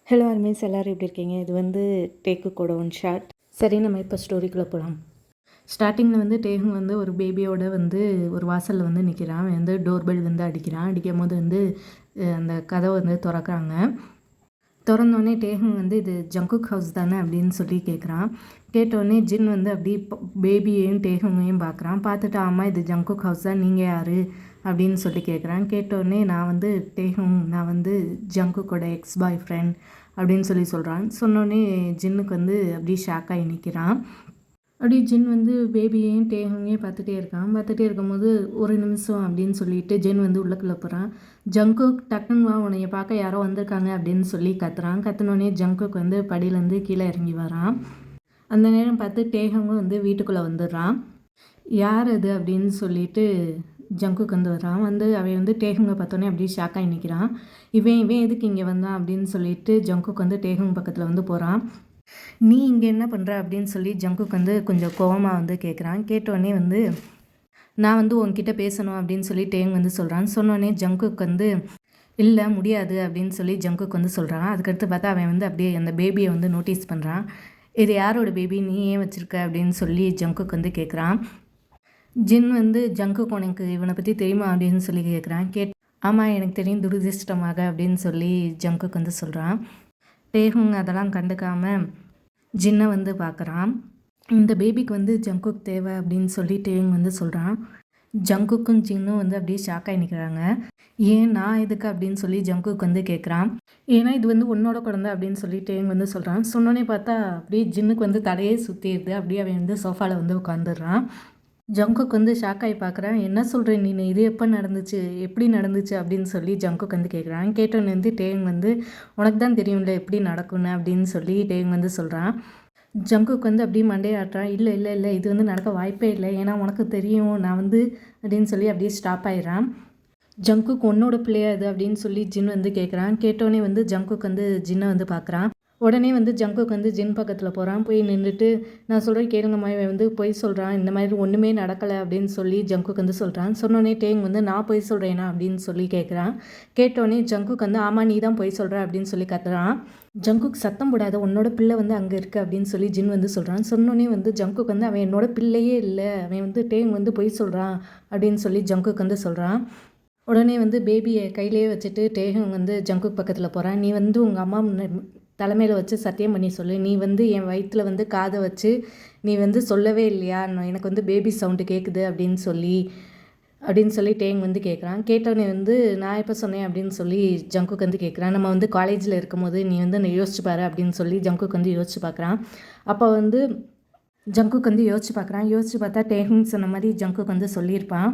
Hello armies, எல்லோரும் எப்படி இருக்கீங்க? இது வந்து டேக்குக்கோட ஒன் ஷாட். சரி, நம்ம இப்போ ஸ்டோரிக்குள்ளே போகலாம். ஸ்டார்டிங்கில் வந்து டேஹுங் வந்து ஒரு பேபியோட வந்து ஒரு வாசலில் வந்து நிற்கிறான். வந்து டோர்பெல் வந்து அடிக்கிறான். அடிக்கும் போது வந்து அந்த கதவை வந்து திறக்கிறாங்க. திறந்தோடனே டேஹுங் வந்து இது ஜங்குக் ஹவுஸ் தானே அப்படின்னு சொல்லி கேட்குறான். கேட்டோடனே ஜின் வந்து அப்படி பேபியையும் டேஹுங்கையும் பார்க்குறான். பார்த்துட்டு ஆமாம் இது ஜங்குக் ஹவுஸ் தான், நீங்கள் யார் அப்படின்னு சொல்லி கேட்குறான். கேட்டோடனே நான் வந்து டேஹுங், நான் வந்து ஜங்குக்கோட எக்ஸ் பாய் ஃப்ரெண்ட் அப்படின்னு சொல்லி சொல்கிறான். சொன்னோடனே ஜின்னுக்கு வந்து அப்படியே ஷாக் ஆகி நிற்கிறான். அப்படியே ஜின் வந்து பேபியையும் டேஹுங்கையும் பார்த்துட்டே இருக்கான். பார்த்துட்டே இருக்கும்போது ஒரு நிமிஷம் அப்படின்னு சொல்லிட்டு ஜின் வந்து உள்ளுக்குள்ளே போகிறான். ஜங்குக் டக்குன்னு வா, உன்னைய பார்க்க யாரோ வந்திருக்காங்க அப்படின்னு சொல்லி கத்துறான். கத்துனோடனே ஜங்குக் வந்து படியிலேருந்து கீழே இறங்கி வரான். அந்த நேரம் பார்த்து டேஹுங்கும் வந்து வீட்டுக்குள்ளே வந்துடுறான். யார் அது அப்படின்னு சொல்லிட்டு ஜங்குக் வந்து வரான். வந்து அவன் வந்து டேஹுங்கை பார்த்தோன்னே அப்படியே ஷாக்காகி நிற்கிறான். இவன் எதுக்கு இங்கே வந்தான் அப்படின்னு சொல்லிட்டு ஜங்குக் வந்து டேஹுங் பக்கத்தில் வந்து போகிறான். நீ இங்கே என்ன பண்ணுற அப்படின்னு சொல்லி ஜங்குக் வந்து கொஞ்சம் கோவமாக வந்து கேட்குறான். கேட்டோடனே வந்து நான் வந்து உன்கிட்ட பேசணும் அப்படின்னு சொல்லி டேஹுங் வந்து சொல்கிறான். சொன்னோடனே ஜங்குக் வந்து இல்லை முடியாது அப்படின்னு சொல்லி ஜங்குக் வந்து சொல்கிறான். அதுக்கடுத்து பார்த்தா அவன் வந்து அப்படியே அந்த பேபியை வந்து நோட்டீஸ் பண்ணுறான். இது யாரோட பேபி, நீ ஏன் வச்சுருக்க அப்படின்னு சொல்லி ஜங்குக் வந்து கேட்குறான். ஜின் வந்து ஜங்குக் உனக்கு இவனை பற்றி தெரியுமா அப்படின்னு சொல்லி கேட்குறான். ஆமாம் எனக்கு தெரியும் துரதிர்ஷ்டமாக அப்படின்னு சொல்லி ஜங்குக் வந்து சொல்கிறான். டேஹுங் அதெல்லாம் கண்டுக்காமல் ஜின்னை வந்து பார்க்குறான். இந்த பேபிக்கு வந்து ஜங்குக் தேவை அப்படின்னு சொல்லி டேஹுங் வந்து சொல்கிறான். ஜங்குக்கும் ஜின்னும் வந்து அப்படியே ஷாக்காகி நிற்கிறாங்க. ஏன் நான் எதுக்கு அப்படின்னு சொல்லி ஜங்குக் வந்து கேட்குறான். ஏன்னா இது வந்து உன்னோட குழந்தை அப்படின்னு சொல்லி டேஹுங் வந்து சொல்கிறான். சொன்னோன்னே பார்த்தா அப்படியே ஜின்னுக்கு வந்து தலையே சுற்றிடுது. அப்படியே அவன் வந்து சோஃபாவில் வந்து உட்காந்துடுறான். ஜங்குக் வந்து ஷாக்காகி பார்க்குறான். என்ன சொல்கிறேன் நீ, இது எப்போ நடந்துச்சு, எப்படி நடந்துச்சு அப்படின்னு சொல்லி ஜங்குக் வந்து கேட்குறான். கேட்டோன்னு வந்து டேஹுங் வந்து உனக்கு தான் தெரியும்ல எப்படி நடக்கும்னு அப்படின்னு சொல்லி டேஹுங் வந்து சொல்கிறான். ஜங்குக் வந்து அப்படியே மண்டையை ஆட்டுறான். இல்லை இல்லை இல்லை இது வந்து நடக்க வாய்ப்பே இல்லை, ஏன்னா உனக்கு தெரியும் நான் வந்து அப்படின்னு சொல்லி அப்படியே ஸ்டாப் ஆயிடுறான். ஜங்குக் உன்னோட பிள்ளையா இது அப்படின்னு சொல்லி ஜின் வந்து கேட்குறான். கேட்டோன்னே வந்து ஜங்குக் வந்து ஜின்னை வந்து பார்க்குறான். உடனே வந்து ஜங்குக் வந்து ஜின் பக்கத்தில் போகிறான். போய் நின்றுட்டு நான் சொல்கிறேன் கேளுங்கம்மா, இவன் வந்து பொய் சொல்கிறான், இந்த மாதிரி ஒன்றுமே நடக்கலை அப்படின்னு சொல்லி ஜங்குக் வந்து சொல்கிறான். சொன்னோடனே டேங் வந்து நான் பொய் சொல்கிறேனா அப்படின்னு சொல்லி கேட்குறான். கேட்டோடனே ஜங்குக் வந்து ஆமாம் நீ தான் பொய் சொல்கிற அப்படின்னு சொல்லி கத்துறான். ஜங்குக் சத்தம் போடாத, உன்னோட பிள்ளை வந்து அங்கே இருக்குது அப்படின்னு சொல்லி ஜின் வந்து சொல்கிறான். சொன்னோடனே வந்து ஜங்குக் வந்து அவன் என்னோட பிள்ளையே இல்லை, அவன் வந்து டேங் வந்து பொய் சொல்கிறான் அப்படின்னு சொல்லி ஜங்குக் வந்து சொல்கிறான். உடனே வந்து பேபியை கையிலேயே வச்சுட்டு டேஹுங் வந்து ஜங்குக் பக்கத்தில் போகிறான். நீ வந்து உங்கள் அம்மா தலைமையில் வச்சு சத்தியம் பண்ணி சொல்லு, நீ வந்து என் வயிற்றில் வந்து காதை வச்சு நீ வந்து சொல்லவே இல்லையா, எனக்கு வந்து பேபி சவுண்டு கேட்குது அப்படின்னு சொல்லி டேங் வந்து கேட்குறான். கேட்டோடனே வந்து நான் எப்போ சொன்னேன் அப்படின்னு சொல்லி ஜங்குக் வந்து கேட்குறான். நம்ம வந்து காலேஜில் இருக்கும்போது நீ வந்து யோசிச்சு பாரு அப்படின்னு சொல்லி ஜங்குக் வந்து யோசிச்சு பார்க்குறான். அப்போ வந்து ஜங்குக் வந்து யோசிச்சு பார்த்தா டேஹுங் சொன்ன மாதிரி ஜங்குக் வந்து சொல்லியிருப்பான்.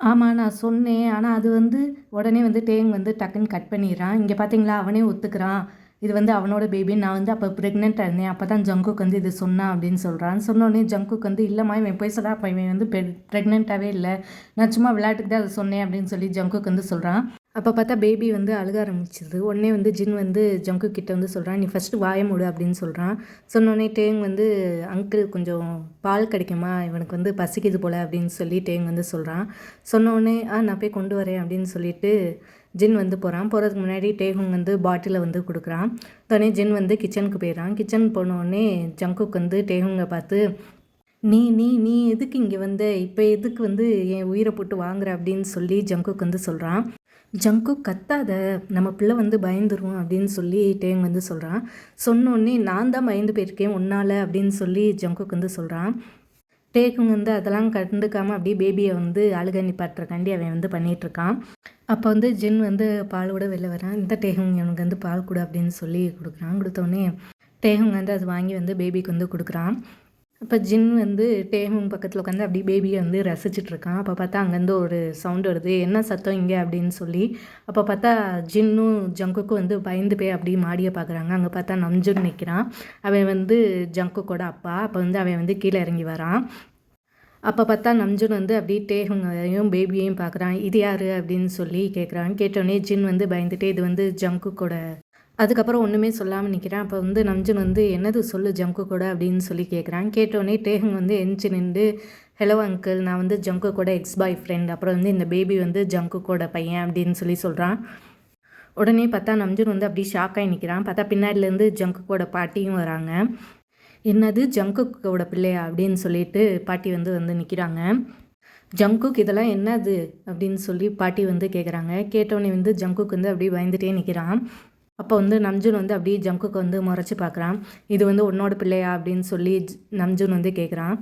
ஆமாம் நான் சொன்னேன், ஆனால் அது வந்து உடனே வந்து டேங் வந்து டக்குன்னு கட் பண்ணிடுறான். இங்கே பார்த்தீங்களா அவனே ஒத்துக்கிறான், இது வந்து அவனோட பேபின்னு. நான் வந்து அப்போ ப்ரெக்னெண்ட்டாக இருந்தேன், அப்போ தான் ஜங்குக் வந்து இது சொன்னான் அப்படின்னு சொல்கிறான். சொன்னோடனே ஜங்குக் வந்து இல்லைம்மா இவன் போய் சொல்கிறா, அப்போ இவன் வந்து ப்ரெக்னெண்ட்டாகவே இல்லை, நான் சும்மா விளையாட்டுக்கு தான் அதை சொன்னேன் அப்படின்னு சொல்லி ஜங்குக் வந்து சொல்கிறான். அப்போ பார்த்தா பேபி வந்து அழுக ஆரம்பிச்சிது. உடனே வந்து ஜின் வந்து ஜங்குக் கிட்ட வந்து சொல்கிறான், நீ ஃபஸ்ட்டு வாய மூடு அப்படின்னு சொல்கிறான். சொன்னோடனே டேங் வந்து அங்கிள் கொஞ்சம் பால் கிடைக்குமா, இவனுக்கு வந்து பசிக்குது போல் அப்படின்னு சொல்லி டேங் வந்து சொல்கிறான். சொன்னோடனே நான் போய் கொண்டு வரேன் அப்படின்னு சொல்லிட்டு ஜின் வந்து போகிறான். போகிறதுக்கு முன்னாடி டேஹுங் வந்து பாட்டிலை வந்து கொடுக்குறான். உடனே ஜின் வந்து கிச்சனுக்கு போயிடறான். கிச்சன் போனோடனே ஜங்குக் வந்து டேஹுங்கை பார்த்து நீ நீ நீ எதுக்கு இங்கே வந்த, இப்போ எதுக்கு வந்து என் உயிரை போட்டு வாங்குற அப்படின்னு சொல்லி ஜங்குக் வந்து சொல்கிறான். ஜங்குக் கத்தாத, நம்ம பிள்ளை வந்து பயந்துரும் அப்படின்னு சொல்லி டேங் வந்து சொல்கிறான். சொன்னோடனே நான் தான் பயந்து போயிருக்கேன் உன்னால் அப்படின்னு சொல்லி ஜங்குக் வந்து சொல்கிறான். டேங் வந்து அதெல்லாம் கண்டுக்காமல் அப்படியே பேபியை வந்து அழுக நிப்பாட்டுறக்காண்டி அவன் வந்து பண்ணிகிட்ருக்கான். அப்போ வந்து ஜின் வந்து பாலோட வெளில வரான். இந்த டேஹுங் எனக்கு வந்து பால் கொடு அப்படின்னு சொல்லி கொடுக்குறான். கொடுத்தோடனே டேஹுங் வந்து அது வாங்கி வந்து பேபிக்கு வந்து கொடுக்குறான். அப்போ ஜின் வந்து டேஹுங் பக்கத்தில் உட்காந்து அப்படியே பேபியை வந்து ரசிச்சிட்ருக்கான். அப்போ பார்த்தா அங்கேருந்து ஒரு சவுண்டு வருது, என்ன சத்தம் இங்கே அப்படின்னு சொல்லி. அப்போ பார்த்தா ஜின்னும் ஜங்குக்கும் வந்து பயந்து போய் அப்படியே மாடியை பார்க்குறாங்க. அங்கே பார்த்தா நம்ஜுன் நிற்கிறான். அவன் வந்து ஜங்குக்கோட அப்பா. அப்போ வந்து அவன் வந்து கீழே இறங்கி வரான். அப்போ பார்த்தா நம்ஜுன் வந்து அப்படியே டேஹுங்கையும் பேபியையும் பார்க்குறான். இது யார் அப்படின்னு சொல்லி கேட்குறான். கேட்டோடனே ஜின் வந்து பயந்துட்டே இது வந்து ஜங்குக்கோட, அதுக்கப்புறம் ஒன்றுமே சொல்லாமல் நிற்கிறான். அப்போ வந்து நம்ஜுன் வந்து என்னது சொல்லு ஜங்குக்கோட அப்படின்னு சொல்லி கேட்குறான். கேட்டோடனே டேஹுங் வந்து எந்திச்சு நின்று ஹலோ அங்கிள், நான் வந்து ஜங்குக்கோட எக்ஸ் பாய் ஃப்ரெண்ட், அப்புறம் வந்து இந்த பேபி வந்து ஜங்குக்கோட பையன் அப்படின்னு சொல்லி சொல்கிறான். உடனே பார்த்தா நம்ஜூன் வந்து அப்படியே ஷாக்காகி நிற்கிறான். பார்த்தா பின்னாடிலேருந்து ஜங்குக்கோட பாட்டியும் வராங்க. என்னது ஜங்குக்கோட பிள்ளையா அப்படின்னு சொல்லிட்டு பாட்டி வந்து நிற்கிறாங்க. ஜங்குக் இதெல்லாம் என்னது அப்படின்னு சொல்லி பாட்டி வந்து கேட்குறாங்க. கேட்டோடனே வந்து ஜங்குக் வந்து அப்படியே பயந்துகிட்டே நிற்கிறான். அப்போ வந்து நம்ஜூன் வந்து அப்படியே ஜங்குக்கு வந்து முறைச்சி பார்க்குறான். இது வந்து உன்னோட பிள்ளையா அப்படின்னு சொல்லி நம்ஜூன் வந்து கேட்குறான்.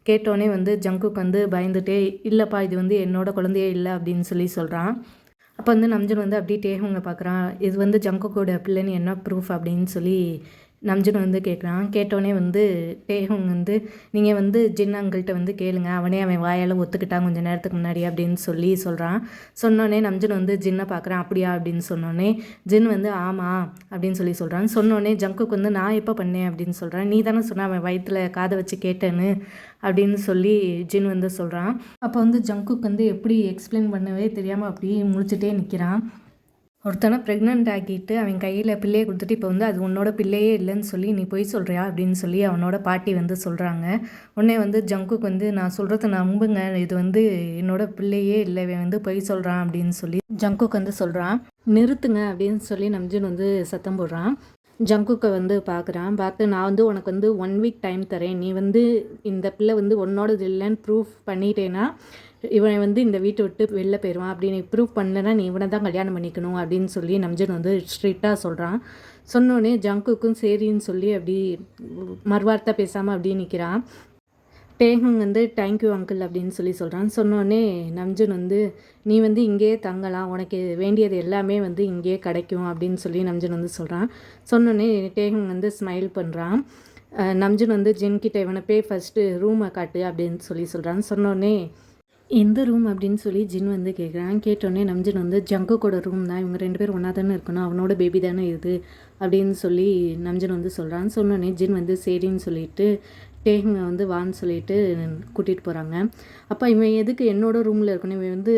கேட்டோடனே வந்து ஜங்குக் வந்து பயந்துகிட்டே இல்லைப்பா இது வந்து என்னோட குழந்தையே இல்லை அப்படின்னு சொல்லி சொல்கிறான். அப்போ வந்து நம்ஜூன் வந்து அப்படியே டேஹுங்கை பார்க்குறான். இது வந்து ஜங்குக்கோட பிள்ளைன்னு என்ன ப்ரூஃப் அப்படின்னு சொல்லி நம்ஜூன் வந்து கேட்குறான். கேட்டோடனே வந்து டேஹுங் வந்து நீங்கள் வந்து ஜின் அங்கிள்கிட்ட வந்து கேளுங்க, அவன் வாயால் ஒத்துக்கிட்டான் கொஞ்சம் நேரத்துக்கு முன்னாடி அப்படின்னு சொல்லி சொல்கிறான். சொன்னோடனே நம்ஜூன் வந்து ஜின்னை பார்க்குறான். அப்படியா அப்படின்னு சொன்னோடனே ஜின் வந்து ஆமாம் அப்படின்னு சொல்லி சொல்கிறான். சொன்னோடனே ஜங்குக்கு வந்து நான் எப்போ பண்ணேன் அப்படின்னு சொல்கிறான். நீ தானே சொன்ன அவன் வயிற்றில் காதை வச்சு கேட்டேன்னு அப்படின்னு சொல்லி ஜின் வந்து சொல்கிறான். அப்போ வந்து ஜங்குக்கு வந்து எப்படி எக்ஸ்பிளைன் பண்ணவே தெரியாமல் அப்படியே முழிச்சிட்டே நிற்கிறான். ஒருத்தனை ப்ரெக்னென்ட் ஆக்கிட்டு அவன் கையில் பிள்ளையை கொடுத்துட்டு இப்போ வந்து அது உன்னோட பிள்ளையே இல்லைன்னு சொல்லி நீ பொய் சொல்கிறியா அப்படின்னு சொல்லி அவனோட பாட்டி வந்து சொல்கிறாங்க. உடனே வந்து ஜங்குக்கு வந்து நான் சொல்கிறத நம்புங்க, இது வந்து என்னோட பிள்ளையே இல்லை, இவன் வந்து பொய் சொல்கிறான் அப்படின்னு சொல்லி ஜங்குக்கு வந்து சொல்கிறான். நிறுத்துங்க அப்படின்னு சொல்லி நம்ஜூன் வந்து சத்தம் போடுறான். ஜங்குக்கை வந்து பார்த்து நான் வந்து உனக்கு வந்து 1 வீக் டைம் தரேன், நீ வந்து இந்த பிள்ளை வந்து உன்னோடது இல்லைன்னு ப்ரூஃப் பண்ணிட்டேன்னா இவன் வந்து இந்த வீட்டை விட்டு வெளில போயிடுவான், அப்படி நீ ப்ரூவ் பண்ணலைன்னா நீ இவனை தான் கல்யாணம் பண்ணிக்கணும் அப்படின்னு சொல்லி நம்ஜூன் வந்து ஸ்ட்ரிக்டாக சொல்கிறான். சொன்னோடனே ஜங்குக்கும் சரின்னு சொல்லி அப்படி மறுவார்த்தை பேசாமல் அப்படியே நிற்கிறான். டேஹுங் வந்து தேங்க்யூ அங்கிள் அப்படின்னு சொல்லி சொல்கிறான். சொன்னோடனே நம்ஜூன் வந்து நீ வந்து இங்கேயே தங்கலாம், உனக்கு வேண்டியது எல்லாமே வந்து இங்கேயே கிடைக்கும் அப்படின்னு சொல்லி நம்ஜூன் வந்து சொல்கிறான். சொன்னோடனே டேஹுங் வந்து ஸ்மைல் பண்ணுறான். நம்ஜூன் வந்து ஜின்கிட்ட இவனை போய் ஃபஸ்ட்டு ரூமை காட்டு அப்படின்னு சொல்லி சொல்கிறான். சொன்னோடனே எந்த ரூம் அப்படின்னு சொல்லி ஜின் வந்து கேட்குறான். கேட்டோடனே நம்ஜூன் வந்து ஜங்குக்கோட ரூம் தான், இவங்க 2 பேரும் ஒன்றா தானே இருக்கணும், அவனோட பேபி தானே இது அப்படின்னு சொல்லி நம்ஜூன் வந்து சொல்கிறான். சொன்னோடனே ஜின் வந்து சரின்னு சொல்லிட்டு டேஹுங்கை வந்து வான்னு சொல்லிட்டு கூட்டிகிட்டு போகிறாங்க. அப்போ இவன் எதுக்கு என்னோடய ரூமில் இருக்கணும், இவன் வந்து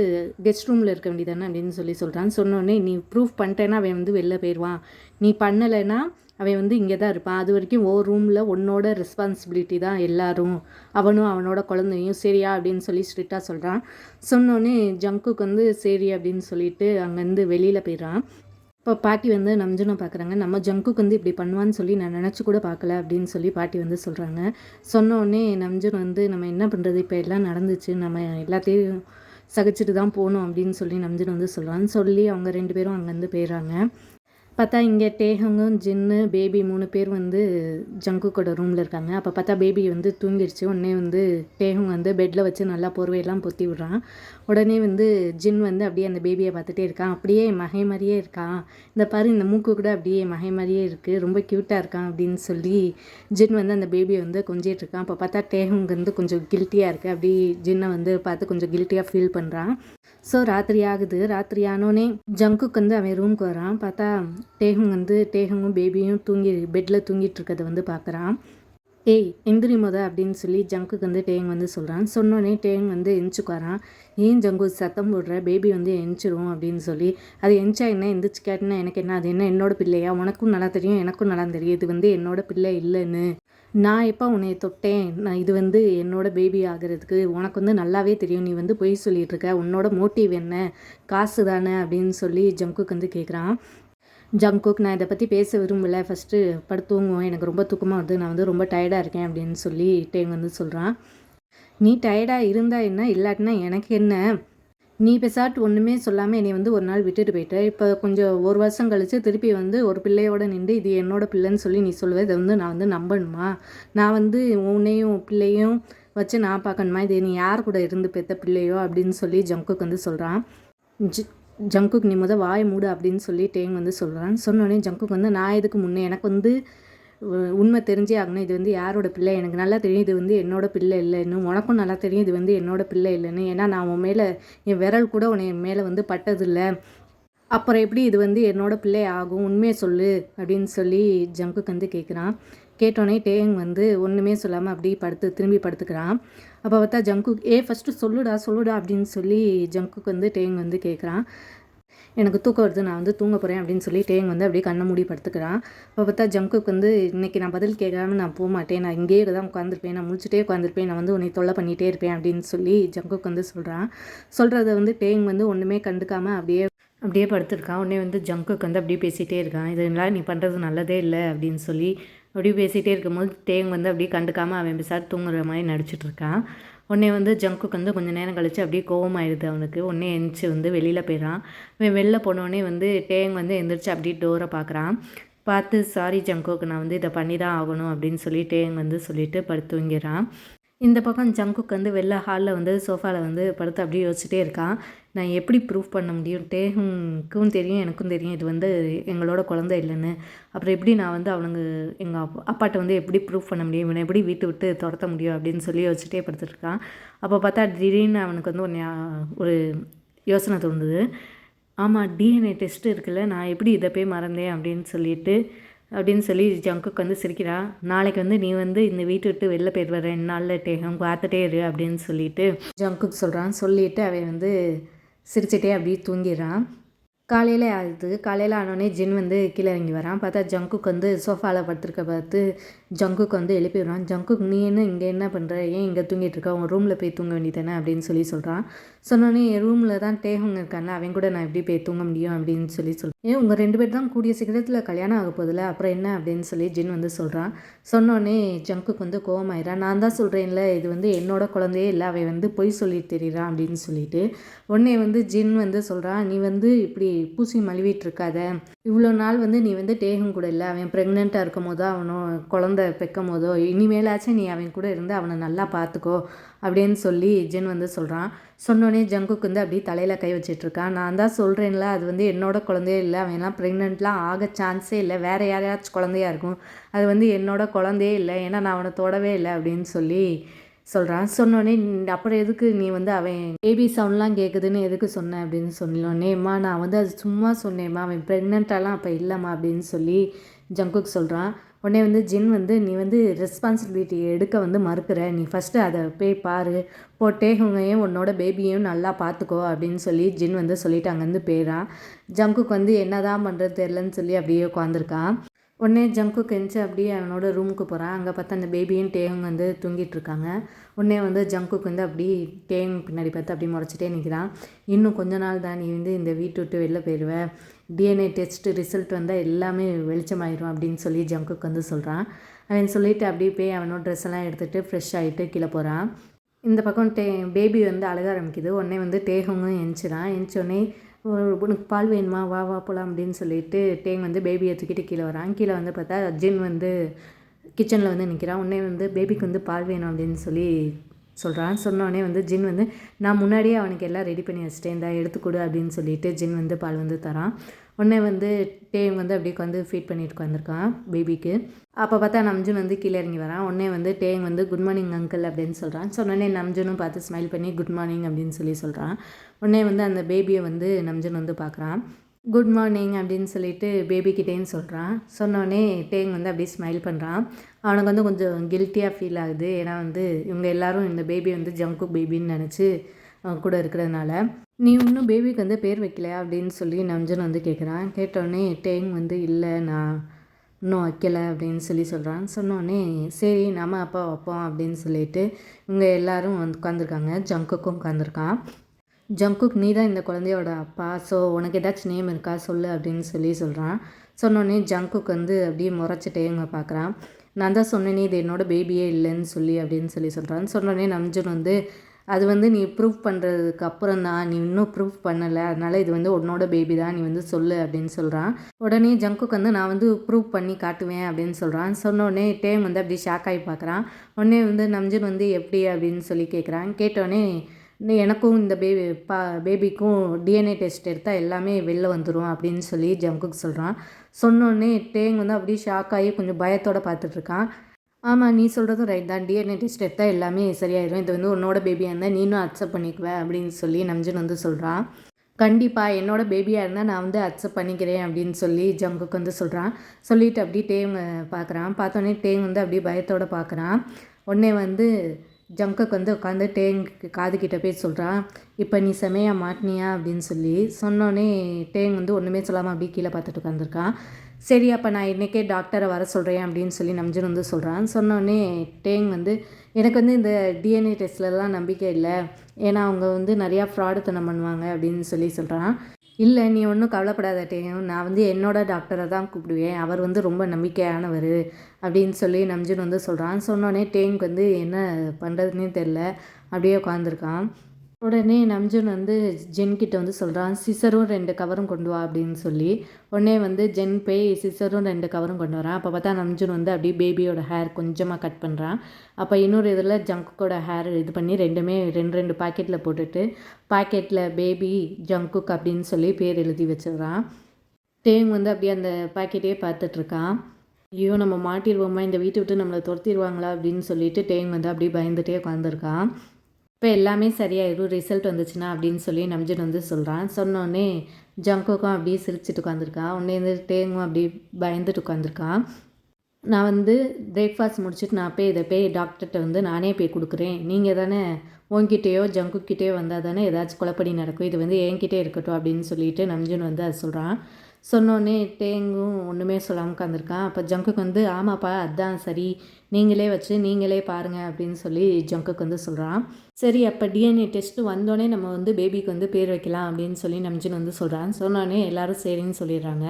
கெஸ்ட் ரூமில் இருக்க வேண்டியதானே அப்படின்னு சொல்லி சொல்கிறான். சொன்னோடனே நீ ப்ரூஃப் பண்ணிட்டேன்னா அவன் வந்து வெளில போயிடுவான், நீ பண்ணலைன்னா அவன் வந்து இங்கே தான் இருப்பான், அது வரைக்கும் ரூமில் உன்னோட ரெஸ்பான்சிபிலிட்டி தான் எல்லாரும், அவனும் அவனோட குழந்தையும் சரியா அப்படின்னு சொல்லி ஸ்ட்ரிக்டாக சொல்கிறான். சொன்னோடனே ஜங்குக்கு வந்து சரி அப்படின்னு சொல்லிட்டு அங்கேருந்து வெளியில் போயிடுறான். இப்போ பாட்டி வந்து நம்ஜூனை பார்க்குறாங்க. நம்ம ஜங்குக்கு வந்து இப்படி பண்ணுவான்னு சொல்லி நான் நினச்சி கூட பார்க்கல அப்படின்னு சொல்லி பாட்டி வந்து சொல்கிறாங்க. சொன்னோடனே நம்ஜூன் வந்து நம்ம என்ன பண்ணுறது, இப்போ எல்லாம் நடந்துச்சு, நம்ம எல்லாத்தையும் சகிச்சுட்டு தான் போகணும் அப்படின்னு சொல்லி நம்ஜூன் வந்து சொல்கிறான்னு சொல்லி அவங்க 2 பேரும் அங்கேருந்து போயிடுறாங்க. பார்த்தா இங்கே டேஹுங்கும் ஜின்னு பேபி 3 பேர் வந்து ஜங்குக்கோட ரூமில் இருக்காங்க. அப்போ பார்த்தா பேபி வந்து தூங்கிடுச்சு. உடனே வந்து டேஹுங் வந்து பெட்டில் வச்சு நல்லா போர்வையெல்லாம் பொத்தி விட்றான். உடனே வந்து ஜின் வந்து அப்படியே அந்த பேபியை பார்த்துட்டே இருக்கான். அப்படியே மகை மாதிரியே இருக்கான், இந்த பாரு இந்த மூக்கு கூட அப்படியே மகை மாதிரியே இருக்குது, ரொம்ப க்யூட்டாக இருக்கான் அப்படின்னு சொல்லி ஜின் வந்து அந்த பேபியை வந்து கொஞ்சிட்டு இருக்கான். அப்போ பார்த்தா டேஹுங் வந்து கொஞ்சம் கில்ட்டியாக இருக்குது, அப்படி ஜின்னை வந்து பார்த்து கொஞ்சம் கில்ட்டியாக ஃபீல் பண்ணுறான். ஸோ ராத்திரி ஆகுது. ராத்திரி ஆனோடனே ஜங்குக்கு வந்து அவன் ரூமுக்கு வரான். பார்த்தா டேஹுங்கும் பேபியும் பெட்டில் தூங்கிட்டு இருக்கிறத வந்து பார்க்குறான். ஏய் எந்திரி அப்படின்னு சொல்லி ஜங்குக்கு வந்து டேஹுங் வந்து சொல்கிறான். சொன்னோடனே டேஹுங் வந்து எந்திரிச்சுக்குறான். ஏன் ஜங்கு சத்தம் போடுற, பேபி வந்து எந்திரிச்சிரும் அப்படின்னு சொல்லி. அது எந்திரிச்சா என்ன, எந்திரிச்சு கேட்டினா எனக்கு என்ன, அது என்ன என்னோட பிள்ளையா, உனக்கும் நல்லா தெரியும் எனக்கும் நல்லா தெரியும் இது வந்து என்னோட பிள்ளை இல்லைன்னு. நான் எப்போ உன்னை தொட்டேன், நான் இது வந்து என்னோட பேபி ஆகிறதுக்கு உனக்கு வந்து நல்லாவே தெரியும், நீ வந்து பொய் சொல்லிகிட்ருக்க, உன்னோட மோட்டிவ் என்ன, காசு தானே அப்படின்னு சொல்லி ஜங்குக்கு வந்து கேட்குறான். ஜங்குக் நான் இதை பற்றி பேச விரும்பலை, ஃபஸ்ட்டு படுத்து தூங்குவோம், எனக்கு ரொம்ப தூக்கமாக வருது, நான் வந்து ரொம்ப டயர்டாக இருக்கேன் அப்படின்னு சொல்லி டேங் வந்து சொல்கிறான். நீ டயர்டாக இருந்தால் என்ன, இல்லாட்டினா எனக்கு என்ன, நீ பெசாட்டு ஒன்றுமே சொல்லாமல் என்னை வந்து ஒரு நாள் விட்டுட்டு போயிட்ட, இப்போ கொஞ்சம் 1 வருஷம் கழித்து திருப்பி வந்து ஒரு பிள்ளையோடு நின்று இது என்னோட பிள்ளைன்னு சொல்லி நீ சொல்லுவேன், இதை வந்து நான் வந்து நம்பணுமா, நான் வந்து உன்னையும் பிள்ளையும் வச்சு நான் பார்க்கணுமா, இது நீ யார் கூட இருந்து பெற்ற பிள்ளையோ அப்படின்னு சொல்லி ஜங்குக்கு வந்து சொல்கிறான். ஜங்குக்கு நீ வாயை மூடு அப்படின்னு சொல்லி டேங் வந்து சொல்கிறான். சொன்னோடனே ஜங்குக்கு வந்து நான் இதுக்கு முன்னே எனக்கு வந்து உண்மை தெரிஞ்சே ஆகணும், இது வந்து யாரோட பிள்ளை எனக்கு நல்லா தெரியும், இது வந்து என்னோட பிள்ளை இல்லைன்னு, உனக்கும் நல்லா தெரியும் இது வந்து என்னோட பிள்ளை இல்லைன்னு, ஏன்னா நான் உன் மேலே என் விரல் கூட உன்னை என் மேலே வந்து பட்டதில்லை, அப்புறம் எப்படி இது வந்து என்னோட பிள்ளை ஆகும், உண்மையை சொல்லு அப்படின்னு சொல்லி ஜங்குக்கு வந்து கேட்குறான். கேட்டோடனே டேங் வந்து ஒன்றுமே சொல்லாமல் அப்படி திரும்பி படுத்துக்கிறான். அப்போ பார்த்தா ஜங்குக் ஃபஸ்ட்டு சொல்லுடா அப்படின்னு சொல்லி ஜங்குக்கு வந்து டேங் வந்து கேட்குறான். எனக்கு தூக்கம் வருது, நான் வந்து தூங்க போகிறேன் அப்படின்னு சொல்லி டேங் வந்து அப்படியே கண்ணை மூடி படுத்துக்கிறான். அப்போ பார்த்தா ஜங்குக்கு வந்து இன்றைக்கி நான் பதில் கேட்காம நான் போக மாட்டேன், நான் இங்கேயே தான் உட்காந்துருப்பேன், நான் முழிச்சிட்டே உட்காந்துருப்பேன், நான் வந்து உன்னை தொல்லை பண்ணிகிட்டே இருப்பேன் அப்படின்னு சொல்லி ஜங்குக்கு வந்து சொல்கிறான். சொல்கிறத வந்து டேங் வந்து ஒன்றுமே கண்டுக்காமல் அப்படியே படுத்துருக்கான். உடனே வந்து ஜங்குக்கு வந்து அப்படியே பேசிகிட்டே இருக்கான். இதனால் நீ பண்ணுறது நல்லதே இல்லை அப்படின்னு சொல்லி அப்படியே பேசிகிட்டே இருக்கும்போது டேங் வந்து அப்படியே கண்டுக்காமல் அவன் பேசாது தூங்குற மாதிரி நடிச்சிட்ருக்கான். உடனே வந்து ஜங்குக்கு வந்து கொஞ்சம் நேரம் கழித்து அப்படியே கோவமாயிடுது அவனுக்கு. உடனே எழுந்திரிச்சு வந்து வெளியில் போயிடறான். இவன் வெளில போனோடனே வந்து டேங் வந்து எழுந்திரிச்சு அப்படியே டோரை பார்க்குறான். பார்த்து சாரி ஜங்குக்கு, நான் வந்து இதை பண்ணி தான் ஆகணும் அப்படின்னு சொல்லி டேங் வந்து சொல்லிவிட்டு படுத்து தூங்கிறான். இந்த பக்கம் ஜங்குக்கு வந்து வெளில ஹாலில் வந்து சோஃபாவில் வந்து படுத்து அப்படியே யோசிச்சுட்டே இருக்கான். நான் எப்படி ப்ரூஃப் பண்ண முடியும், டேஹுக்கும் தெரியும் எனக்கும் தெரியும் இது வந்து எங்களோட குழந்தை இல்லைன்னு. அப்புறம் எப்படி நான் வந்து அவனுங்க எங்கள் அப்பாட்ட வந்து எப்படி ப்ரூஃப் பண்ண முடியும், இவனை எப்படி வீட்டை விட்டு துரத்த முடியும் அப்படின்னு சொல்லி யோசிச்சுட்டே படுத்துருக்கான். அப்போ பார்த்தா திடீர்னு அவனுக்கு வந்து ஒரு யோசனை தோணுது. ஆமாம், டிஎன்ஏ டெஸ்ட்டு இருக்குல்ல, நான் எப்படி இதை போய் மறந்தேன் அப்படின்னு சொல்லி ஜங்குக்கு வந்து சிரிக்கிறான். நாளைக்கு வந்து நீ வந்து இந்த வீட்டை விட்டு வெளில போயிடுவ 2 நாளில் டேகம் பார்த்துட்டே இரு அப்படின்னு சொல்லிட்டு ஜங்குக்கு சொல்கிறான். சொல்லிவிட்டு அவன் வந்து சிரிச்சிட்டே அப்படியே தூங்கிடுறான். காலையில் ஆகுது. காலையில் ஆனோடனே ஜின் வந்து கீழே இறங்கி வரான். பார்த்தா ஜங்குக்கு வந்து சோஃபாவில் படுத்துருக்க பார்த்து ஜங்குக்கு வந்து எழுப்பி விடுறான். ஜங்குக்கு நீ இங்கே என்ன பண்ணுற, ஏன் இங்கே தூங்கிட்டு இருக்க, உன் ரூமில் போய் தூங்க வேண்டியதானே அப்படின்னு சொல்லி சொல்கிறான். சொன்னோடனே என் ரூமில் தான் டேஹுங்க இருக்கான்ல, அவன் கூட நான் எப்படி போய் தூங்க முடியும் அப்படின்னு சொல்லி ஏன் உங்கள் 2 பேர் தான் கூடிய சீக்கிரத்தில் கல்யாணம் ஆக போதில்ல, அப்புறம் என்ன அப்படின்னு சொல்லி ஜின் வந்து சொல்கிறான். சொன்னோடனே ஜங்குக்கு வந்து கோவமாயிடான். நான் தான் சொல்கிறேன்ல இது வந்து என்னோட குழந்தையே இல்லை, அவன் வந்து பொய் சொல்லிட்டு தெரியுறான் அப்படின்னு சொல்லிட்டு உடனே வந்து ஜின் வந்து சொல்கிறான். நீ வந்து இப்படி பூசி மழுவிட்டு இருக்காத, இவ்வளோ நாள் வந்து நீ வந்து டேகும் கூட இல்லை, அவன் ப்ரெக்னெண்ட்டாக இருக்கும் போதோ அவனும் குழந்தை பெக்கும் போதோ இனிமேலாச்சும் நீ அவன் கூட இருந்து அவனை நல்லா பார்த்துக்கோ அப்படின்னு சொல்லி ஜின் வந்து சொல்கிறான். சொன்னோடனே ஜங்குக்கு வந்து அப்படியே தலையில் கை வச்சிட்ருக்கான். நான் தான் சொல்கிறேன்ல அது வந்து என்னோட குழந்தையே இல்லை, அவன்லாம் ப்ரெக்னெண்ட்லாம் ஆக சான்ஸே இல்லை, வேறு யாரையாச்சும் குழந்தையா இருக்கும், அது வந்து என்னோட குழந்தையே இல்லை, ஏன்னா நான் அவனை தொடவே இல்லை அப்படின்னு சொல்லி சொல்கிறான். சொன்னோடனே அப்புறம் எதுக்கு நீ வந்து அவன் பேபி சவுண்ட்லாம் கேட்குதுன்னு எதுக்கு சொன்னேன் அப்படின்னு சொன்னோடனேம்மா நான் வந்து அது சும்மா சொன்னேம்மா, அவன் ப்ரெக்னெண்ட்டாலாம் அப்போ இல்லைம்மா அப்படின்னு சொல்லி ஜங்குக்கு சொல்கிறான். உடனே வந்து ஜின் வந்து நீ வந்து ரெஸ்பான்சிபிலிட்டி எடுக்க வந்து மறுக்கிற, நீ ஃபஸ்ட்டு அதை போய் பாரு, போட்டேஹுங்கையும் உன்னோட பேபியையும் நல்லா பார்த்துக்கோ அப்படின்னு சொல்லி ஜின் வந்து சொல்லிட்டு அங்கேருந்து போயிடான். ஜங்குக்கு வந்து என்ன தான் பண்ணுறது தெரிலன்னு சொல்லி அப்படியே உட்காந்துருக்கான். உடனே ஜங்குக்கு எந்திச்சு அப்படியே அவனோட ரூமுக்கு போகிறான். அங்கே பார்த்தா அந்த பேபியும் டேயும் வந்து தூங்கிட்டுருக்காங்க. உடனே வந்து ஜங்குக்கு வந்து அப்படி டேயும் பின்னாடி பார்த்து அப்படி முறைச்சிட்டே நிற்கிறான். இன்னும் கொஞ்ச நாள் தான் நீ வந்து இந்த வீட்டை விட்டு வெளில போயிடுவ, டிஎன்ஏ டெஸ்ட்டு ரிசல்ட் வந்தால் எல்லாமே வெளிச்சமாயிரும் அப்படின்னு சொல்லி ஜங்குக்கு வந்து சொல்கிறான். அவன் சொல்லிவிட்டு அப்படியே போய் அவனோட ட்ரெஸ் எல்லாம் எடுத்துகிட்டு ஃப்ரெஷ் ஆகிட்டு கீழே போகிறான். இந்த பக்கம் பேபி வந்து அழுக ஆரம்பிக்குது. உடனே வந்து டேஹுங்கும் எந்திச்சிடான். எந்திச்சோடனே உனக்கு பால் வேணுமா, வா வா போகலாம் அப்படின்னு சொல்லிட்டு டேங் வந்து பேபியை தூக்கிட்டு கீழே வரான். கீழே வந்து பார்த்தா ஜின் வந்து கிச்சனில் வந்து நிற்கிறான். உடனே வந்து பேபிக்கு வந்து பால் வேணும் அப்படின்னு சொல்லி சொல்கிறான். சொன்னோடனே வந்து ஜின் வந்து நான் முன்னாடியே அவனுக்கு எல்லாம் ரெடி பண்ணி வச்சுட்டேன், இந்த எடுத்துக்கொடு அப்படின்னு சொல்லிட்டு ஜின் வந்து பால் வந்து தரான். உடனே வந்து டேங் வந்து அப்படியே வந்து ஃபீட் பண்ணிட்டு உட்காந்துருக்கான் பேபிக்கு. அப்போ பார்த்தா நம்ஜுன் வந்து கீழே இறங்கி வரான். உடனே வந்து டேங் வந்து குட் மார்னிங் அங்கிள் அப்படின்னு சொல்கிறான். சொன்னோடனே நம்ஜுனும் பார்த்து ஸ்மைல் பண்ணி குட் மார்னிங் அப்படின்னு சொல்லி சொல்கிறான். உடனே வந்து அந்த பேபியை வந்து நம்ஜுன் வந்து பார்க்குறான். குட் மார்னிங் அப்படின்னு சொல்லிட்டு பேபிக்கிட்டேன்னு சொல்கிறான். சொன்னோடனே டேங் வந்து அப்படியே ஸ்மைல் பண்ணுறான். அவனுக்கு வந்து கொஞ்சம் கில்ட்டியாக ஃபீல் ஆகுது. ஏன்னா வந்து இவங்க எல்லோரும் இந்த பேபி வந்து ஜங்குக் பேபின்னு நினச்சி கூட இருக்கிறதுனால. நீ இன்னும் பேபிக்கு வந்து பேர் வைக்கலையா அப்படின்னு சொல்லி நம்ஜன் வந்து கேட்குறான். கேட்டோடனே டேங் வந்து இல்லை நான் இன்னும் வைக்கலை அப்படின்னு சொல்லி சொல்கிறான். சொன்னோடனே சரி நம்ம அப்பா வைப்போம் அப்படின்னு சொல்லிட்டு இவங்க எல்லோரும் வந்து உட்காந்துருக்காங்க. ஜங்குக்கும் உட்காந்துருக்கான். ஜங்குக் நீ தான் இந்த குழந்தையோட அப்பா, ஸோ உனக்கு ஏதாச்சும் நேம் இருக்கா சொல்லு அப்படின்னு சொல்லி சொல்கிறான். சொன்னோடனே ஜங்குக் வந்து அப்படியே முறைச்சிட்டே இவங்க பார்க்குறான். நான் தான் சொன்னேனே இது என்னோட பேபியே இல்லைன்னு சொல்லி அப்படின்னு சொல்லி சொல்கிறான். சொன்னோடனே நம்ஜன் வந்து அது வந்து நீ ப்ரூஃப் பண்ணுறதுக்கு அப்புறம் தான், நீ இன்னும் ப்ரூஃப் பண்ணலை, அதனால் இது வந்து உன்னோட பேபி தான், நீ வந்து சொல்லு அப்படின்னு சொல்கிறான். உடனே ஜங்குக்கு வந்து நான் வந்து ப்ரூஃப் பண்ணி காட்டுவேன் அப்படின்னு சொல்கிறான். சொன்னோடனே டேம் வந்து அப்படி ஷாக் ஆகி பார்க்குறான். உடனே வந்து நம்ஜன் வந்து எப்படி அப்படின்னு சொல்லி கேட்குறான். கேட்டோடனே எனக்கும் இந்த பேபிக்கும் டிஎன்ஏ டெஸ்ட் எடுத்தால் எல்லாமே வெளில வந்துடும் அப்படின்னு சொல்லி ஜங்குக்கு சொல்கிறான். சொன்னோடனே டேங் வந்து அப்படியே ஷாக் ஆகி கொஞ்சம் பயத்தோடு பார்த்துட்ருக்கான். ஆமாம், நீ சொல்கிறதும் ரைட் தான், டிஎன்ஏ டெஸ்ட் எடுத்தால் எல்லாமே சரியாயிடும், இது வந்து உன்னோட பேபியாக இருந்தால் நீனும் அக்செப்ட் பண்ணிக்குவ அப்படின்னு சொல்லி நம்ஜன் வந்து சொல்கிறான். கண்டிப்பாக என்னோட பேபியாக இருந்தால் நான் வந்து அக்செப்ட் பண்ணிக்கிறேன் அப்படின்னு சொல்லி ஜங்குக்கு வந்து சொல்கிறான். சொல்லிவிட்டு அப்படியே டேங் பார்க்குறான். பார்த்தோன்னே டேங் வந்து அப்படியே பயத்தோடு பார்க்குறான். உடனே வந்து ஜங்குக்கு வந்து உட்காந்து டேங்க்கு காது கிட்ட போய் சொல்கிறான், இப்போ நீ செமையாக மாட்டினியா அப்படின்னு சொல்லி சொன்னோன்னே டேங் வந்து ஒன்றுமே சொல்லாமல் அப்படியே கீழே பார்த்துட்டு உட்காந்துருக்கான். சரி அப்போ நான் இன்றைக்கே டாக்டரை வர சொல்கிறேன் அப்படின்னு சொல்லி நம்ஜன் வந்து சொல்கிறான். சொன்னோடனே டேங் வந்து எனக்கு வந்து இந்த டிஎன்ஏ டெஸ்ட்லலாம் நம்பிக்கை இல்லை, ஏன்னா அவங்க வந்து நிறையா ஃப்ராடுத்தனம் பண்ணுவாங்க அப்படின்னு சொல்லி சொல்கிறான். இல்லை நீ ஒன்றும் கவலைப்படாத டேங், நான் வந்து என்னோடய டாக்டரை தான் கூப்பிடுவேன், அவர் வந்து ரொம்ப நம்பிக்கையானவர் அப்படின்னு சொல்லி நம்ஜன் வந்து சொல்கிறான். சொன்னோடனே டேங்க் வந்து என்ன பண்ணுறதுனே தெரில அப்படியே உட்காந்துருக்கான். உடனே நம்ஜன் வந்து ஜென்கிட்ட வந்து சொல்கிறான், சிசரும் 2 கவரும் கொண்டு வா அப்படின்னு சொல்லி. உடனே வந்து ஜென் போய் சிசரும் 2 கவரும் கொண்டு வரான். அப்போ பார்த்தா நம்ஜன் வந்து அப்படியே பேபியோட ஹேர் கொஞ்சமாக கட் பண்ணுறான். அப்போ இன்னொரு இதில் ஜங்குக்கோட ஹேர் இது பண்ணி ரெண்டுமே 2 பாக்கெட்டில் போட்டுட்டு பாக்கெட்டில் பேபி ஜங்குக் அப்படின்னு சொல்லி பேர் எழுதி வச்சிடுறான். டேங் வந்து அப்படியே அந்த பாக்கெட்டையே பார்த்துட்ருக்கான். ஐயோ நம்ம மாட்டிடுவோமா, இந்த வீட்டை விட்டு நம்மளை துரத்திடுவாங்களா அப்படின்னு சொல்லிட்டு டேங் வந்து அப்படியே பயந்துகிட்டே உட்காந்துருக்கான். இப்போ எல்லாமே சரியாயிடும், ரிசல்ட் வந்துச்சுன்னா அப்படின்னு சொல்லி நம்ஜன் வந்து சொல்கிறான். சொன்னோடனே ஜங்குக்கும் அப்படியே சிரிச்சுட்டு உட்காந்துருக்கான். உடனே வந்து டேங்கும் அப்படியே பயந்துட்டு உட்காந்துருக்கான். நான் வந்து பிரேக்ஃபாஸ்ட் முடிச்சுட்டு நான் இதை போய் டாக்டர்கிட்ட வந்து நானே போய் கொடுக்குறேன், நீங்கள் தானே உங்ககிட்டயோ ஜங்குக்கிட்டேயோ வந்தால் தானே ஏதாச்சும் குழப்படி நடக்கும், இது வந்து என்கிட்டே இருக்கட்டும் அப்படின்னு சொல்லிட்டு நம்ஜன் வந்து அது சொல்கிறான். சொன்னோடனே டேங்கும் ஒன்றுமே சொல்லாமல் உட்காந்துருக்கான். அப்போ ஜங்குக்கு வந்து ஆமாப்பா அதுதான் சரி, நீங்களே வச்சு நீங்களே பாருங்கள் அப்படின்னு சொல்லி ஜங்குக்கு வந்து சொல்கிறான். சரி அப்போ டிஎன்ஏ டெஸ்ட்டு வந்தோடனே நம்ம வந்து பேபிக்கு வந்து பேர் வைக்கலாம் அப்படின்னு சொல்லி நம்ஜன் வந்து சொல்கிறான். சொன்னோடனே எல்லோரும் சரின்னு சொல்லிடுறாங்க.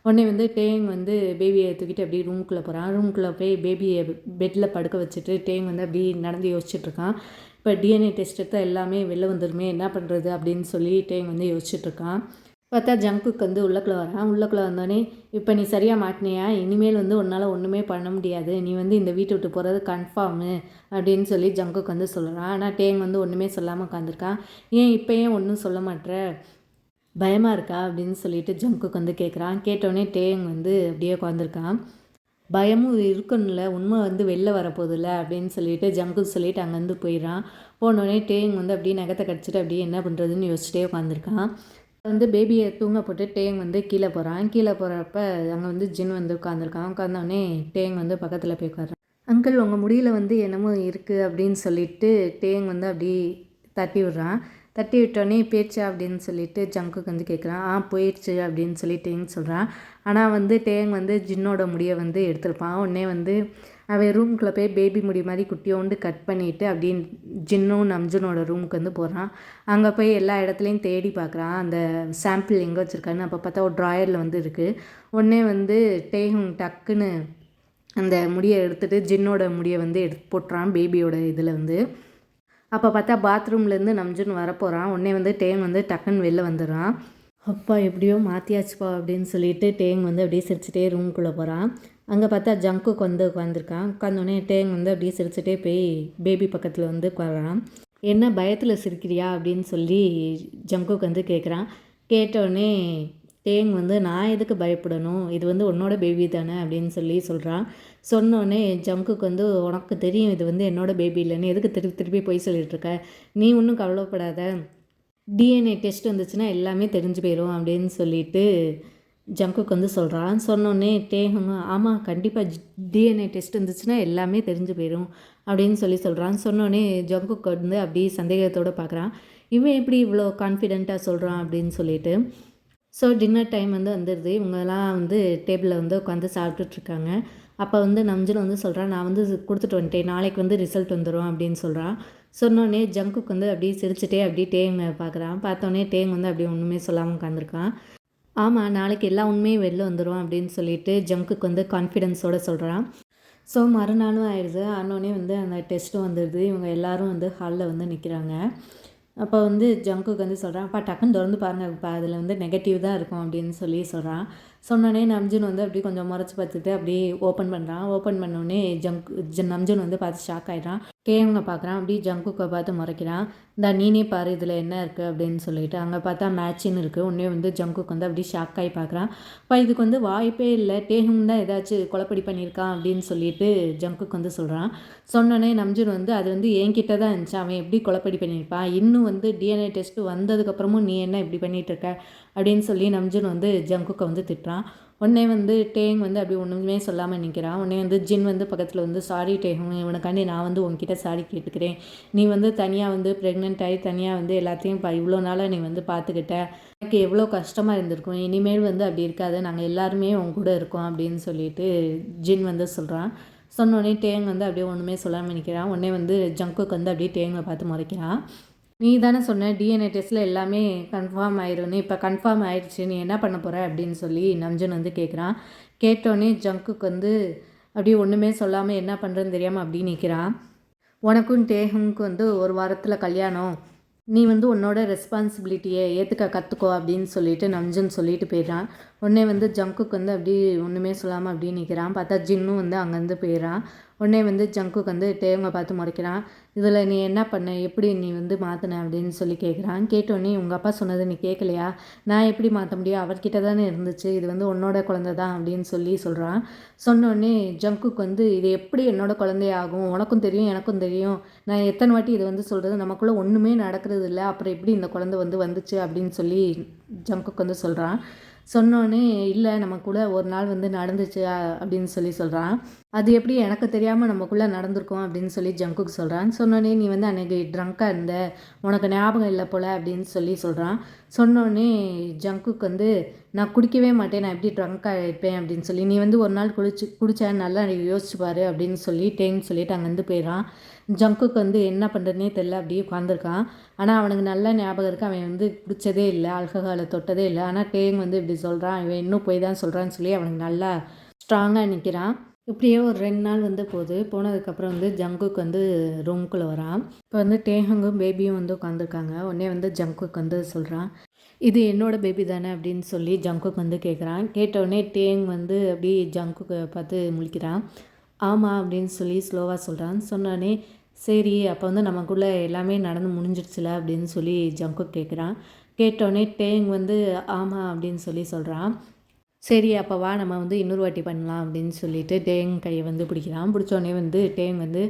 உடனே வந்து டேங் வந்து பேபியை தூக்கிட்டு அப்படியே ரூம்குள்ளே போகிறான். ரூம்குள்ளே போய் பேபியை பெட்டில் படுக்க வச்சுட்டு டேங் வந்து அப்படியே நடந்து யோசிச்சுட்ருக்கான். இப்போ டிஎன்ஏ டெஸ்ட் எடுத்தால் எல்லாமே வெளில வந்துடுமே, என்ன பண்ணுறது அப்படின்னு சொல்லி டேங் வந்து யோசிச்சுட்ருக்கான். பார்த்தா ஜங்குக்கு வந்து உள்ளக்குள்ளே வரான். உள்ளக்குள்ளே வந்தோடனே இப்போ நீ சரியாக மாட்டினியா, இனிமேல் வந்து உன்னால் ஒன்றுமே பண்ண முடியாது, நீ வந்து இந்த வீட்டை விட்டு போகிறது கன்ஃபார்மு அப்படின்னு சொல்லி ஜங்குக்கு வந்து சொல்கிறான். ஆனால் டேங் வந்து ஒன்றுமே சொல்லாமல் உட்காந்துருக்கான். ஏன் இப்போ ஏன் ஒன்றும் சொல்ல மாட்டேற, பயமாக இருக்கா அப்படின்னு சொல்லிட்டு ஜங்குக்கு வந்து கேட்குறான். கேட்டோடனே டேங் வந்து அப்படியே உட்காந்துருக்கான். பயமும் இருக்கணும்ல, உண்மை வந்து வெளில வரப்போதில்ல அப்படின்னு சொல்லிட்டு ஜங்குக்கு சொல்லிவிட்டு அங்கேருந்து போயிடறான். போனோடனே டேங் வந்து அப்படியே நகத்தை கடிச்சிட்டு அப்படியே என்ன பண்ணுறதுன்னு யோசிச்சிட்டே உட்காந்துருக்கான். வந்து பேபியை தூங்க போட்டு டேங் வந்து கீழே போகிறான். கீழே போகிறப்ப அங்கே வந்து ஜின் வந்து உட்காந்துருக்கான். உட்காந்தோடனே டேங் வந்து பக்கத்தில் போய் உட்கார்றான். அங்கிள் உங்கள் முடியில் வந்து என்னமோ இருக்குது அப்படின்னு சொல்லிட்டு டேங் வந்து அப்படி தட்டி விடுறான். தட்டி விட்டோடனே போயிடுச்சா அப்படின்னு சொல்லிட்டு ஜங்குக்கு வந்து கேட்குறான். போயிடுச்சு அப்படின்னு சொல்லி டேங் சொல்கிறான். ஆனால் வந்து டேங் வந்து ஜின்னோட முடியை வந்து எடுத்திருப்பான். உடனே வந்து அவன் ரூம்குள்ளே போய் பேபி முடி மாதிரி குட்டியோண்டு கட் பண்ணிவிட்டு அப்படின்னு ஜின்னும் நம்ஜனோட ரூமுக்கு வந்து போகிறான். அங்கே போய் எல்லா இடத்துலையும் தேடி பார்க்குறான் அந்த சாம்பிள் எங்கே வச்சுருக்கான்னு. அப்போ பார்த்தா ஒரு ட்ராயரில் வந்து இருக்குது. உடனே வந்து டேங் டக்குன்னு அந்த முடியை எடுத்துகிட்டு ஜின்னோட முடியை வந்து எடுத்து போட்டுறான் பேபியோட இதில் வந்து. அப்போ பார்த்தா பாத்ரூம்லேருந்து நம்ஜன் வரப்போகிறான். உடனே வந்து டேங் வந்து டக்குன்னு வெளில வந்துடுறான். அப்பா எப்படியோ மாற்றியாச்சுப்பா அப்படின்னு சொல்லிட்டு டேங் வந்து அப்படியே சிரிச்சுட்டே ரூம்குள்ளே போகிறான். அங்கே பார்த்தா ஜங்குக்கு வந்து உட்காந்துருக்கான். உட்காந்தோடனே டேங் வந்து அப்படியே சிரிச்சுட்டே போய் பேபி பக்கத்தில் வந்து உட்காரான். என்ன பயத்தில் சிரிக்கிறியா அப்படின்னு சொல்லி ஜங்குக்கு வந்து கேட்குறான். கேட்டோடனே டேங் வந்து நான் எதுக்கு பயப்படணும், இது வந்து உன்னோட பேபி தானே அப்படின்னு சொல்லி சொல்கிறான். சொன்னோடனே ஜங்குக்கு வந்து உனக்கு தெரியும் இது வந்து என்னோட பேபி இல்லைன்னு, எதுக்கு திருப்பி திருப்பி போய் சொல்லிகிட்ருக்க, நீ ஒன்றும் கவலைப்படாத, டிஎன்ஏ டெஸ்ட் வந்துச்சுன்னா எல்லாமே தெரிஞ்சு போயிடும் அப்படின்னு சொல்லிட்டு ஜங்குக்கு வந்து சொல்கிறான். சொன்னோடனே டேங் ஆமாம் கண்டிப்பாக டிஎன்ஏ டெஸ்ட் வந்துச்சுன்னா எல்லாமே தெரிஞ்சு போயிடும் அப்படின்னு சொல்லி சொல்கிறான். சொன்னோடனே ஜங்குக்கு வந்து அப்படியே சந்தேகத்தோடு பார்க்குறான். இவன் எப்படி இவ்வளோ கான்ஃபிடெண்ட்டாக சொல்கிறான் அப்படின்னு சொல்லிட்டு. ஸோ டின்னர் டைம் வந்து வந்துடுது. இவங்கெல்லாம் வந்து டேபிளில் வந்து உட்காந்து சாப்பிட்டுட்ருக்காங்க. அப்போ வந்து நம்ஜன் வந்து சொல்கிறான், நான் வந்து கொடுத்துட்டு வந்துட்டேன், நாளைக்கு வந்து ரிசல்ட் வந்துடும் அப்படின்னு சொல்கிறான். சொன்னோடனே ஜங்குக்கு வந்து அப்படியே சிரிச்சுட்டே அப்படியே டேங் பார்க்குறான். பார்த்தோன்னே டேங் வந்து அப்படியே ஒன்றுமே சொல்லாமல் உட்காந்துருக்கான். ஆமாம் நாளைக்கு எல்லா உண்மையும் வெளில வந்துடும் அப்படின்னு சொல்லிட்டு ஜங்குக்கு வந்து கான்ஃபிடென்ஸோடு சொல்கிறான். ஸோ மறுநாளும் ஆயிடுது. ஆனோடனே வந்து அந்த டெஸ்ட்டும் வந்துடுது. இவங்க எல்லோரும் வந்து ஹாலில் வந்து நிற்கிறாங்க. அப்போ வந்து ஜங்குக்கு வந்து சொல்கிறான், அப்பா டக்குன்னு திறந்து பாருங்கப்பா, அதில் வந்து நெகட்டிவ் தான் இருக்கும் அப்படின்னு சொல்லி சொல்கிறான். சொன்னோடனே நம்ஜன் வந்து அப்படி கொஞ்சம் முறைச்சி பார்த்துட்டு அப்படியே ஓப்பன் பண்ணுறான். ஓப்பன் பண்ணோடனே நம்ஜன் வந்து பார்த்து ஷாக் ஆகிட்டான். டேங்கை பார்க்குறான். அப்படியே ஜங்குக்கை பார்த்து முறைக்கிறான். நீனே பாரு இதில் என்ன இருக்குது அப்படின்னு சொல்லிட்டு. அங்கே பார்த்தா மேட்சின்னு இருக்குது. உடனே வந்து ஜங்குக்கு வந்து அப்படியே ஷாக் ஆகி பார்க்குறான். இப்போ இதுக்கு வந்து வாய்ப்பே இல்லை, டேஹும் தான் ஏதாச்சும் கொலைப்படி பண்ணியிருக்கான் அப்படின்னு சொல்லிட்டு ஜங்குக்கு வந்து சொல்கிறான். சொன்னோடனே நம்ஜன் வந்து அது வந்து என்கிட்ட தான் இருந்துச்சு, அவன் எப்படி கொலைப்படி பண்ணியிருப்பான், இன்னும் வந்து டிஎன்ஏ டெஸ்ட்டு வந்ததுக்கப்புறமும் நீ என்ன இப்படி பண்ணிகிட்டு இருக்க அப்படின்னு சொல்லி நம்ஜன் வந்து ஜங்குக்கை வந்து திட்டுறான். உடனே வந்து டேங் வந்து அப்படி ஒன்றுமே சொல்லாமல் நிற்கிறான். உடனே வந்து ஜின் வந்து பக்கத்தில் வந்து சாரி டேஹுங், இவனுக்காண்டி நான் வந்து உன்கிட்ட சாரி கேட்டுக்கிறேன். நீ வந்து தனியாக வந்து ப்ரெக்னென்ட் ஆகி தனியாக வந்து எல்லாத்தையும் இவ்வளோ நாளாக நீ வந்து பார்த்துக்கிட்ட, எனக்கு எவ்வளோ கஷ்டமாக இருந்திருக்கும். இனிமேல் வந்து அப்படி இருக்காது, நாங்கள் எல்லாருமே உன் கூட இருக்கோம் அப்படின்னு சொல்லிட்டு ஜின் வந்து சொல்கிறான். சொன்னோடனே டேங் வந்து அப்படியே ஒன்றுமே சொல்லாமல் நிற்கிறான். உடனே வந்து ஜங்குக்கு வந்து அப்படியே டேங்கை பார்த்து முறைக்கிறான். நீ தானே சொன்ன டிஎன்ஏ டெஸ்ட்டில் எல்லாமே கன்ஃபார்ம் ஆயிரும்னு, இப்போ கன்ஃபார்ம் ஆயிடுச்சு, நீ என்ன பண்ண போகிற அப்படின்னு சொல்லி நம்ஜன் வந்து கேட்குறான். கேட்டோடனே ஜங்குக்கு வந்து அப்படியே ஒன்றுமே சொல்லாமல் என்ன பண்ணுறதுன்னு தெரியாமல் அப்படி நிற்கிறான். உனக்கும் டேஹுங்க்கு வந்து ஒரு வாரத்தில் கல்யாணம், நீ வந்து உன்னோட ரெஸ்பான்சிபிலிட்டியை ஏற்றுக்க கற்றுக்கோ அப்படின்னு சொல்லிட்டு நம்ஜன் சொல்லிட்டு போயிடுறான். உடனே வந்து ஜங்குக்கு வந்து அப்படி ஒன்றுமே சொல்லாமல் அப்படி நிற்கிறான். பார்த்தா ஜின்னும் வந்து அங்கேருந்து போயிடுறான். உடனே வந்து ஜங்குக்கு வந்து டேங்கை பார்த்து முறைக்கிறான். இதில் நீ என்ன பண்ண, எப்படி நீ வந்து மாற்றின அப்படின்னு சொல்லி கேட்குறான். கேட்டோடனே உங்கள் அப்பா சொன்னது நீ கேட்கலையா, நான் எப்படி மாற்ற முடியும், அவர்கிட்ட தானே இருந்துச்சு, இது வந்து உன்னோட குழந்தை தான் அப்படின்னு சொல்கிறான். சொன்னோடனே ஜங்குக்கு வந்து இது எப்படி என்னோட குழந்தையாகும், உனக்கும் தெரியும் எனக்கும் தெரியும், நான் எத்தனை வாட்டி இதை வந்து சொல்கிறது, நமக்குள்ளே ஒன்றுமே நடக்கிறது இல்லை, அப்புறம் எப்படி இந்த குழந்தை வந்து வந்துச்சு அப்படின்னு சொல்லி ஜங்குக்கு வந்து சொல்கிறான். சொன்னோடனே இல்லை நமக்குள்ளே ஒரு நாள் வந்து நடந்துச்சு அப்படின்னு சொல்கிறான். அது எப்படி எனக்கு தெரியாமல் நமக்குள்ளே நடந்திருக்கோம் அப்படின்னு சொல்லி ஜங்குக்கு சொல்கிறான். சொன்னோடனே நீ வந்து அன்றைக்கி ட்ரங்காக இருந்த, உனக்கு ஞாபகம் இல்லை போல் அப்படின்னு சொல்கிறான். சொன்னோடனே ஜங்குக்கு வந்து நான் குடிக்கவே மாட்டேன், நான் எப்படி ட்ரங்காக இருப்பேன் அப்படின்னு சொல்லி, நீ வந்து ஒரு நாள் குடிச்சா நல்லா யோசிச்சு பாரு அப்படின்னு சொல்லி டேன்னு சொல்லிட்டு அங்கேருந்து போயிடறான். ஜங்குக்கு வந்து என்ன பண்ணுறதுனே தெரில, அப்படியே உட்காந்துருக்கான். ஆனால் அவனுக்கு நல்ல ஞாபகம் இருக்குது, அவன் வந்து குடித்ததே இல்லை, ஆல்கஹாலை தொட்டதே இல்லை. ஆனால் டேங் வந்து இப்படி சொல்கிறான், இவன் இன்னும் போய் தான் சொல்கிறான்னு சொல்லி அவனுக்கு நல்லா ஸ்ட்ராங்காக நிற்கிறான். இப்படியே ஒரு 2 நாள் வந்து போனதுக்கப்புறம் வந்து ஜங்குக்கு வந்து ரூம்குள்ளே வரான். இப்போ வந்து டேஹுங்கும் பேபியும் வந்து உட்காந்துருக்காங்க. உடனே வந்து ஜங்குக்கு வந்து சொல்கிறான், இது என்னோட பேபி தானே அப்படின்னு சொல்லி ஜங்குக்கு வந்து கேட்குறான். கேட்டவுடனே டேங் வந்து அப்படி ஜங்குக்கு பார்த்து முழிக்கிறான். ஆமாம் அப்படின்னு சொல்லி ஸ்லோவாக சொல்கிறான். சொன்னோடனே சரி அப்போ வந்து நமக்குள்ளே எல்லாமே நடந்து முடிஞ்சிடுச்சுல அப்படின்னு சொல்லி ஜங்குக் கேட்குறான். கேட்டோடனே டேங் வந்து ஆமாம் அப்படின்னு சொல்கிறான். சரி அப்போ வா நம்ம வந்து இன்னொரு வாட்டி பண்ணலாம் அப்படின்னு சொல்லிட்டு டேங் கையை வந்து பிடிக்கிறான். பிடிச்சோடனே வந்து டேங் வந்து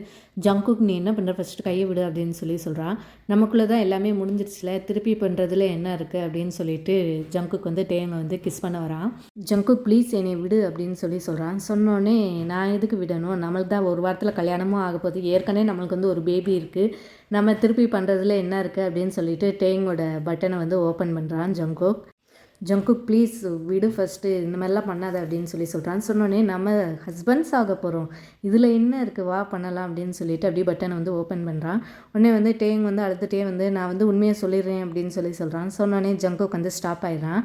ஜங்குக் நீ என்ன பண்ணுற, ஃபஸ்ட்டு கையை விடு அப்படின்னு சொல்கிறான். நமக்குள்ளே தான் எல்லாமே முடிஞ்சிருச்சுல, திருப்பி பண்ணுறதுல என்ன இருக்குது அப்படின்னு சொல்லிட்டு ஜங்குக் வந்து டேங்கை வந்து கிஸ் பண்ண வரான். ஜங்குக் ப்ளீஸ் என்னை விடு அப்படின்னு சொல்கிறான். சொன்னோடனே நான் எதுக்கு விடணும், நம்மளுக்கு தான் ஒரு வாரத்தில் கல்யாணமும் ஆக போகுது, ஏற்கனவே நம்மளுக்கு வந்து ஒரு பேபி இருக்குது, நம்ம திருப்பி பண்ணுறதுல என்ன இருக்குது அப்படின்னு சொல்லிட்டு டேங்கோட பட்டனை வந்து ஓப்பன் பண்ணுறான் ஜங்குக். ஜங்குக் ப்ளீஸ் விடு ஃபஸ்ட்டு, இந்த மாதிரிலாம் பண்ணாத அப்படின்னு சொல்கிறான். சொன்னோடனே நம்ம ஹஸ்பண்ட்ஸ் ஆக போகிறோம், இதில் என்ன இருக்குது, வா பண்ணலாம் அப்படின்னு சொல்லிட்டு அப்படியே பட்டனை வந்து ஓப்பன் பண்ணுறான். உடனே வந்து டேங் வந்து அழுதுகிட்டே வந்து நான் வந்து உண்மையை சொல்லிடுறேன் அப்படின்னு சொல்கிறான். சொன்னோடனே ஜங்குக் வந்து ஸ்டாப் ஆகிடுறான்.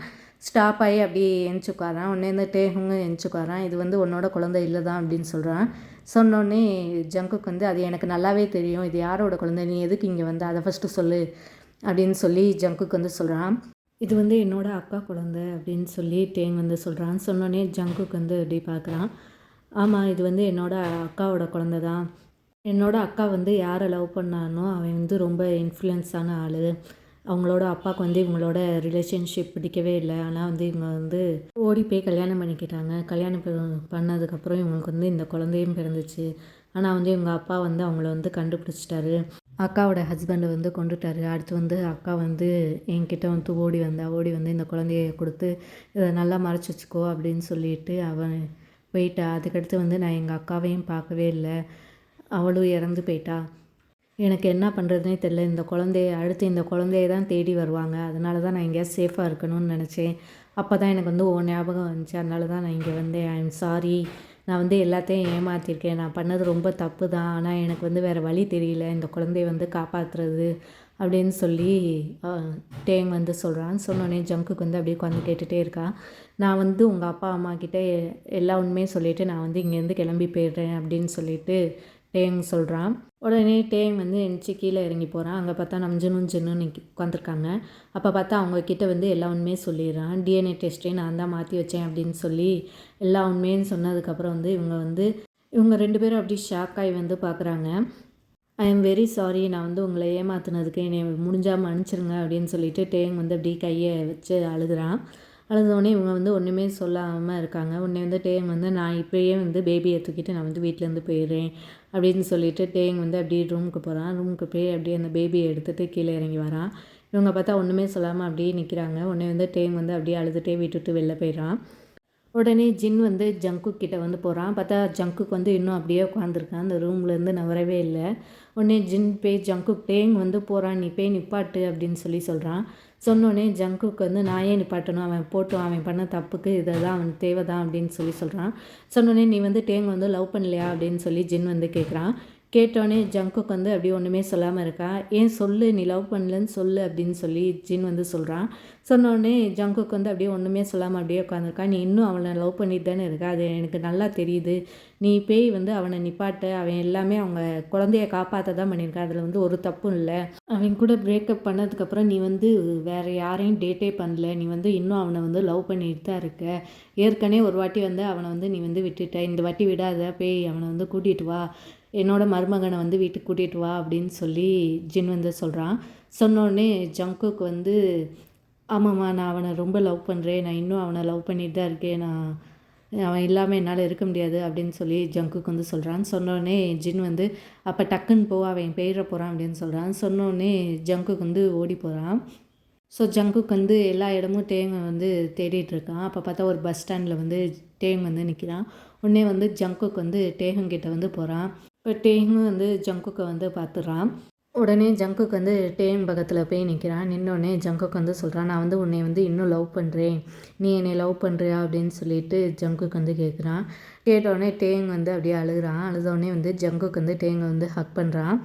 ஸ்டாப் ஆகி அப்படியே எந்திச்சு உட்காரான். உடனே வந்து டேஹுங்க எந்திச்சு உட்காரான். இது வந்து உன்னோட குழந்தை இல்லை தான் அப்படின்னு சொல்கிறான். சொன்னோடனே ஜங்குக் வந்து அது எனக்கு நல்லாவே தெரியும், இது யாரோட குழந்தை, நீ எதுக்கு இங்கே வந்து அதை ஃபஸ்ட்டு சொல்லு அப்படின்னு சொல்லி ஜங்குக் வந்து சொல்கிறான். இது வந்து என்னோட அக்கா குழந்தை அப்படின்னு சொல்லி டேங் வந்து சொல்கிறான். சொன்னோடனே ஜங்குக் வந்து அப்படி பார்க்குறான். ஆமாம் இது வந்து என்னோட அக்காவோட குழந்தை தான், என்னோட அக்கா வந்து யாரை லவ் பண்ணானோ அவன் வந்து ரொம்ப இன்ஃப்ளூயன்ஸான ஆள், அவங்களோட அப்பாவுக்கு வந்து இவங்களோட ரிலேஷன்ஷிப் பிடிக்கவே இல்லை, ஆனால் வந்து இவங்க வந்து ஓடி போய் கல்யாணம் பண்ணிக்கிட்டாங்க. கல்யாணம் பண்ணதுக்கப்புறம் இவங்களுக்கு வந்து இந்த குழந்தையும் பிறந்துச்சு. ஆனால் வந்து இவங்க அப்பா வந்து அவங்கள வந்து கண்டுபிடிச்சிட்டாரு, அக்காவோட ஹஸ்பண்டை வந்து கொண்டுட்டாரு. அடுத்து வந்து அக்கா வந்து என்கிட்ட வந்து ஓடி வந்து இந்த குழந்தைய கொடுத்து இதை நல்லா மறைச்சி வச்சுக்கோ அப்படின்னு சொல்லிட்டு அவன் போயிட்டா. அதுக்கடுத்து வந்து நான் எங்கள் அக்காவையும் பார்க்கவே இல்லை, அவளும் இறந்து போயிட்டா. எனக்கு என்ன பண்ணுறதுனே தெரில, இந்த குழந்தைய தான் தேடி வருவாங்க, அதனால தான் நான் எங்கேயாவது சேஃபாக இருக்கணும்னு நினச்சேன். அப்போ தான் எனக்கு வந்து ஞாபகம் வந்துச்சு, அதனால தான் நான் இங்கே வந்தேன். ஐ எம் சாரி, நான் வந்து எல்லாத்தையும் ஏமாற்றிருக்கேன், நான் பண்ணது ரொம்ப தப்பு தான், ஆனால் எனக்கு வந்து வேறு வழி தெரியல இந்த குழந்தைய வந்து காப்பாற்றுறது அப்படின்னு சொல்லி டேங் வந்து சொல்கிறான். சொன்னோடனே ஜங்குக்கு வந்து அப்படியே உட்காந்து கேட்டுகிட்டே இருக்கான். நான் வந்து உங்கள் அப்பா அம்மா கிட்டே எல்லா உண்மையும் சொல்லிவிட்டு நான் வந்து இங்கேருந்து கிளம்பி போயிடுறேன் அப்படின்னு சொல்லிட்டு டேங் சொல்கிறான். உடனே டேங் வந்து எந்திச்சு கீழே இறங்கி போகிறான். அங்கே பார்த்தா நம்ஜனும் ஜின்னும் உட்காந்துருக்காங்க. அப்போ பார்த்தா அவங்கக்கிட்ட வந்து எல்லா உண்மையும் சொல்லிடுறான். டிஎன்ஏ டெஸ்ட்டையும் நான் தான் மாற்றி வச்சேன் அப்படின்னு சொல்லி எல்லா உண்மையும் சொன்னதுக்கப்புறம் வந்து இவங்க 2 பேரும் அப்படி ஷாக்காகி வந்து பார்க்குறாங்க. ஐ எம் வெரி சாரி, நான் வந்து உங்களை ஏமாத்துனதுக்கு என்னை முடிஞ்சால் மன்னிச்சிருங்க அப்படின்னு சொல்லிட்டு டேங் வந்து அப்படியே கையை வச்சு அழுகுறான். அழுதோடனே இவங்க வந்து ஒன்றுமே சொல்லாமல் இருக்காங்க. உடனே வந்து டேங் வந்து நான் இப்போயே வந்து பேபியை தூக்கிட்டு நான் வந்து வீட்டிலேருந்து போயிடுறேன் அப்படின்னு சொல்லிட்டு டேங் வந்து அப்படியே ரூமுக்கு போகிறான். ரூமுக்கு போய் அப்படியே அந்த பேபியை எடுத்துகிட்டு கீழே இறங்கி வரான். இவங்க பார்த்தா ஒன்றுமே சொல்லாமல் அப்படியே நிற்கிறாங்க. உடனே வந்து டேங் வந்து அப்படியே அழுதுகிட்டே விட்டுட்டு வெளில போயிடறான். உடனே ஜின் வந்து ஜங்குக் கிட்ட வந்து போகிறான். பார்த்தா ஜங்குக் வந்து இன்னும் அப்படியே உட்காந்துருக்கான். அந்த ரூம்லேருந்து நவரவே இல்லை. உடனே ஜின் போய் ஜங்குக் டேங் வந்து போகிறான், நீ போய் நிப்பாட்டு அப்படின்னு சொல்கிறான். சொன்னோடனே ஜங்குக் வந்து நான் ஏன் நிப்பாட்டணும், அவன் போட்டும், அவன் பண்ண தப்புக்கு இதெல்லாம் அவனுக்கு தேவை தான் அப்படின்னு சொல்கிறான். சொன்னோடனே நீ வந்து டேங் வந்து லவ் பண்ணலையா அப்படின்னு சொல்லி ஜின் வந்து கேட்குறான். கேட்டோடனே ஜங்குக் வந்து அப்படியே ஒன்றுமே சொல்லாமல் இருக்கா. ஏன் சொல்லு, நீ லவ் பண்ணலன்னு சொல்லு அப்படின்னு சொல்லி ஜின் வந்து சொல்கிறான். சொன்னோடனே ஜங்குக் வந்து அப்படியே ஒன்றுமே சொல்லாமல் அப்படியே உட்காந்துருக்கா. நீ இன்னும் அவனை லவ் பண்ணிட்டு தானே இருக்கா, அது எனக்கு நல்லா தெரியுது. நீ போய் வந்து அவனை நிப்பாட்ட, அவன் எல்லாமே அவங்க குழந்தைய காப்பாற்ற தான் பண்ணியிருக்கான், அதில் வந்து ஒரு தப்பும் இல்லை. அவன் கூட பிரேக்கப் பண்ணதுக்கப்புறம் நீ வந்து வேறு யாரையும் டேட்டே பண்ணல, நீ வந்து இன்னும் அவனை வந்து லவ் பண்ணிட்டு தான் இருக்க. ஏற்கனவே ஒரு வாட்டி வந்து அவனை வந்து நீ வந்து விட்டுட்ட, இந்த வாட்டி விடாத, போய் அவனை வந்து கூட்டிகிட்டு வா, என்னோடய மருமகனை வந்து வீட்டுக்கு கூட்டிகிட்டு வா அப்படின்னு சொல்லி ஜின் வந்து சொல்கிறான். சொன்னோடனே ஜங்குக் வந்து ஆமாம்மா, நான் அவனை ரொம்ப லவ் பண்ணுறேன், நான் இன்னும் அவனை லவ் பண்ணிட்டு தான் இருக்கேன், அவன் இல்லாமல் என்னால் இருக்க முடியாது அப்படின்னு சொல்லி ஜங்குக்கு வந்து சொல்கிறான். சொன்னோடனே ஜின் வந்து அப்போ டக்குன்னு போ, அவன் பெயர போகிறான் அப்படின்னு சொல்கிறான். சொன்னோடனே ஜங்குக்கு வந்து ஓடி போகிறான். ஸோ ஜங்குக்கு வந்து எல்லா இடமும் டேங்கை வந்து தேடிட்டுருக்கான். அப்போ பார்த்தா ஒரு பஸ் ஸ்டாண்டில் வந்து டேங் வந்து நிற்கிறான். உடனே வந்து ஜங்குக்கு வந்து டேகங்கிட்ட வந்து போகிறான். இப்போ டேங்கும் வந்து ஜங்குக்கை வந்து பார்த்துட்றான். உடனே ஜங்குக் வந்து டேங் பக்கத்தில் போய் நிற்கிறான். நின்னோடனே ஜங்குக் வந்து சொல்கிறான், நான் வந்து உன்னை வந்து இன்னும் லவ் பண்ணுறேன், நீ என்னை லவ் பண்ணுறியா அப்படின்னு சொல்லிட்டு ஜங்குக் வந்து கேட்குறான். கேட்டோடனே டேங் வந்து அப்படியே அழுகிறான். அழுதோடனே வந்து ஜங்குக் வந்து டேங்கை வந்து ஹக் பண்ணுறான்.